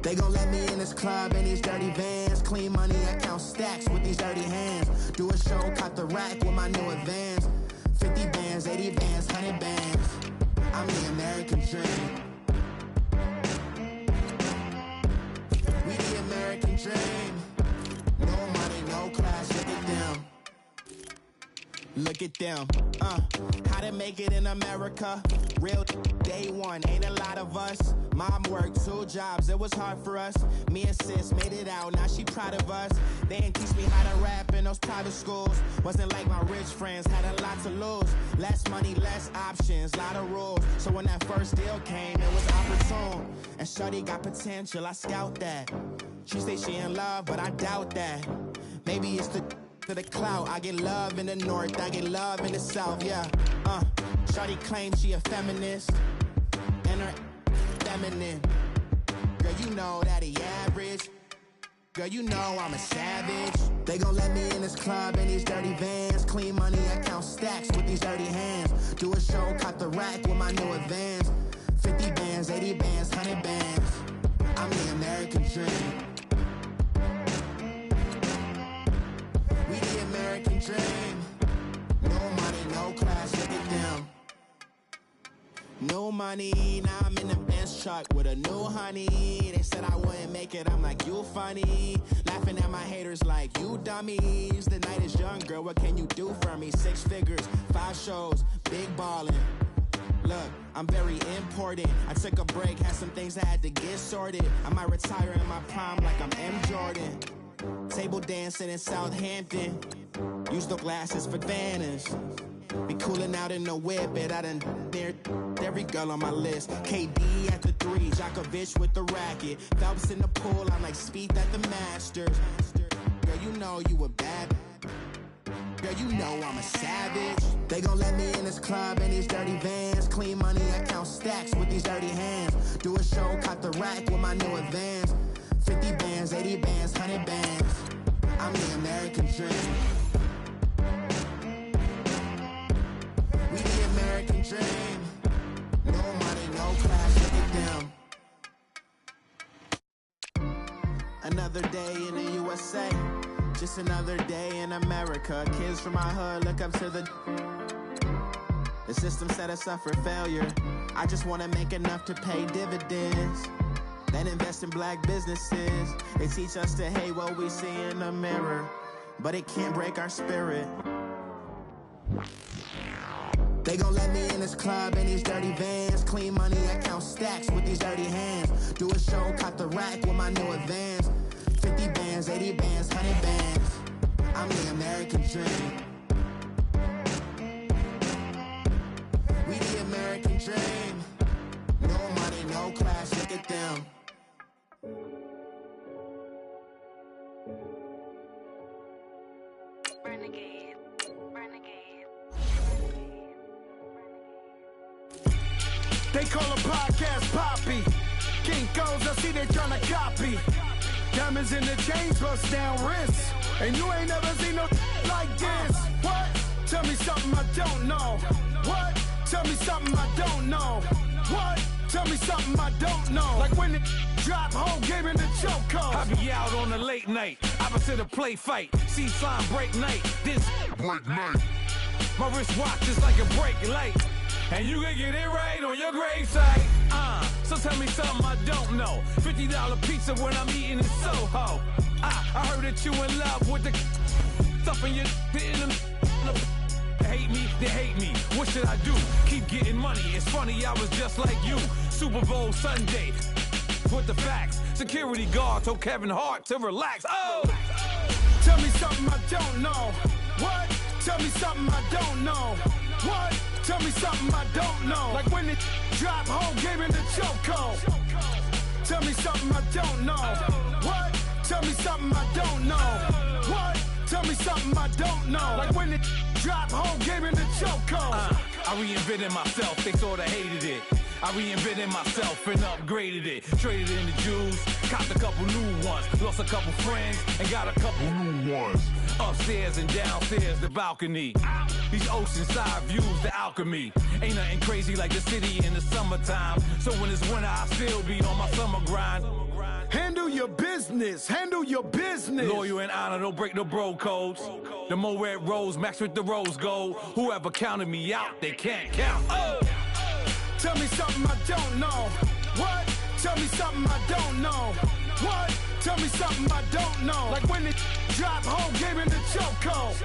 They gon' let me in this club in these dirty vans. Clean money, I count stacks with these dirty hands. Do a show, cop the rack with my new advance. 50 bands, 80 bands, 100 bands. I'm the American dream. We the American dream. No money, no class, look at them. Look at them, how to make it in America. Real day one, ain't a lot of us. Mom worked 2 jobs, it was hard for us. Me and sis made it out, now she proud of us. They didn't teach me how to rap in those private schools. Wasn't like my rich friends, had a lot to lose. Less money, less options, lot of rules. So when that first deal came, it was opportune. And shorty got potential, I scout that. She say she in love, but I doubt that. Maybe it's to the clout. I get love in the north, I get love in the south, yeah. Shorty claims she a feminist, and her feminine. Girl, you know that he average. Girl, you know I'm a savage. They gon' let me in this club in these dirty vans. Clean money, I count stacks with these dirty hands. Do a show, cop the rack with my new advance. 50 bands, 80 bands, 100 bands. I'm the American dream. We the American dream. No money, no class, look at them. No money, now I'm in the Benz truck with a new honey. They said I wouldn't make it, I'm like, you funny. Laughing at my haters like, you dummies. The night is young, girl, what can you do for me? 6 figures, 5 shows, big ballin'. Look, I'm very important. I took a break, had some things I had to get sorted. I might retire in my prime like I'm M. Jordan. Table dancing in Southampton. Use the glasses for banners. Be cooling out in the whip, and I done near every girl on my list. KD at the 3, Djokovic with the racket. Phelps in the pool, I'm like Spieth at the Masters. Girl, you know you a bad. Girl, you know I'm a savage. They gon' let me in this club in these dirty vans. Clean money, I count stacks with these dirty hands. Do a show, caught the rack with my new advance. 50 bands, 80 bands, 100 bands. I'm the American dream. We the American dream. No money, no class, look at them. Another day in the USA. Just another day in America. Kids from my hood look up to the system set us up for failure. I just want to make enough to pay dividends, then invest in black businesses. They teach us to hate what we see in the mirror, but it can't break our spirit. They gon' let me in this club in these dirty vans. Clean money, I count stacks with these dirty hands. Do a show, caught the rack with my new advance. 50 bands, 80 bands, 100 bands. I'm the American dream. We the American dream. No money, no class, look at them. Renegade, renegade. They call a podcast Poppy. Kinkos, I see they tryna copy. Diamonds in the chains, bust down wrists. And you ain't never seen no like this. What? Tell me something I don't know. What? Tell me something I don't know. What? Tell me something I don't know. Like when it drop, whole game in the chokehold. I be out on a late night, opposite a play fight. See sign break night, this break night. My wristwatch is like a brake light. And you can get it right on your gravesite. So tell me something I don't know. $50 pizza when I'm eating in Soho. I heard that you in love with the stuff in your hate me, they hate me. What should I do? Keep getting money. It's funny, I was just like you. Super Bowl Sunday. With the facts. Security guard told Kevin Hart to relax. Oh! Tell me something I don't know. What? Tell me something I don't know. What? Tell me something I don't know. Like when it drop, whole game in the chokehold. Tell me something I don't know. What? Tell me something I don't know. What? Tell me something I don't know. Like when it drop, whole game in the chokehold. I reinvented myself, they sorta hated it. I reinvented myself and upgraded it. Traded in the Jews, copped a couple new ones. Lost a couple friends and got a couple new ones. Upstairs and downstairs, the balcony. These oceanside views, the alchemy. Ain't nothing crazy like the city in the summertime. So when it's winter, I still be on my summer grind. Handle your business, handle your business. Loyal and honor, don't break no bro codes. The more red rose, match with the rose gold. Whoever counted me out, they can't count. Oh! Tell me something I don't know. What? Tell me something I don't know. What? Tell me something I don't know. Like when it drop, whole game in the chokehold.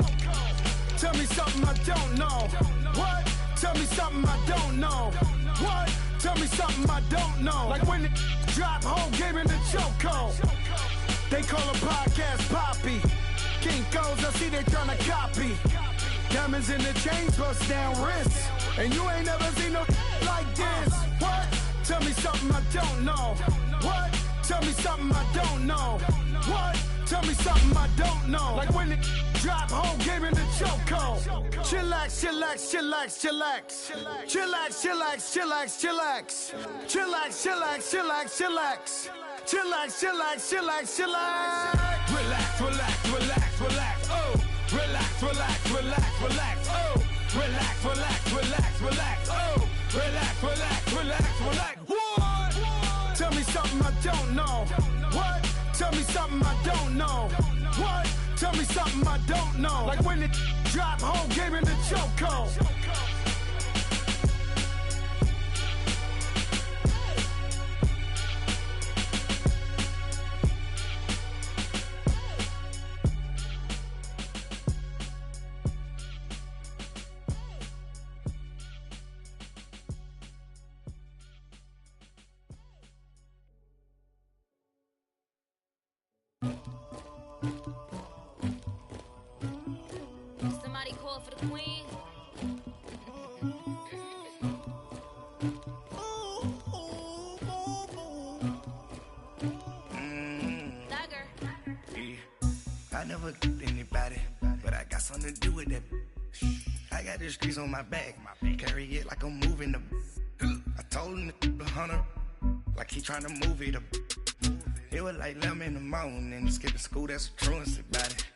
Tell me something I don't know. What? Tell me something I don't know. What? Tell me something I don't know. Like when it drop, whole game in the chokehold. They call a podcast Poppy. Kinkos, I see they tryna copy. Diamonds in the chains, bust down wrists. And you ain't never seen no like this. What? Tell me something I don't know. What? Tell me something I don't know. What? Tell me something I don't know. Like when it drop, whole game in the chokehold. Chillax, chillax, chillax, chillax. Chillax, chillax, chillax, chillax. Chillax, chillax, chillax, chillax. Chillax, chillax, chillax, chillax. Relax, relax, relax, relax. Oh! Relax, relax, relax, relax. Oh! Relax, relax, relax, relax. Oh! Relax, relax, relax, relax. What? Tell me something I don't know. What? Tell me something I don't know. What? Tell me something I don't know. Like when it drop, whole game in the chokehold. Somebody call for the queen. never anybody, but I got something to do with that. I got the streets on my back, carry it like I'm moving the. I told him the hunter, like he trying to move it up. It was like 11 in the morning, skipping school, that's a truancy about it.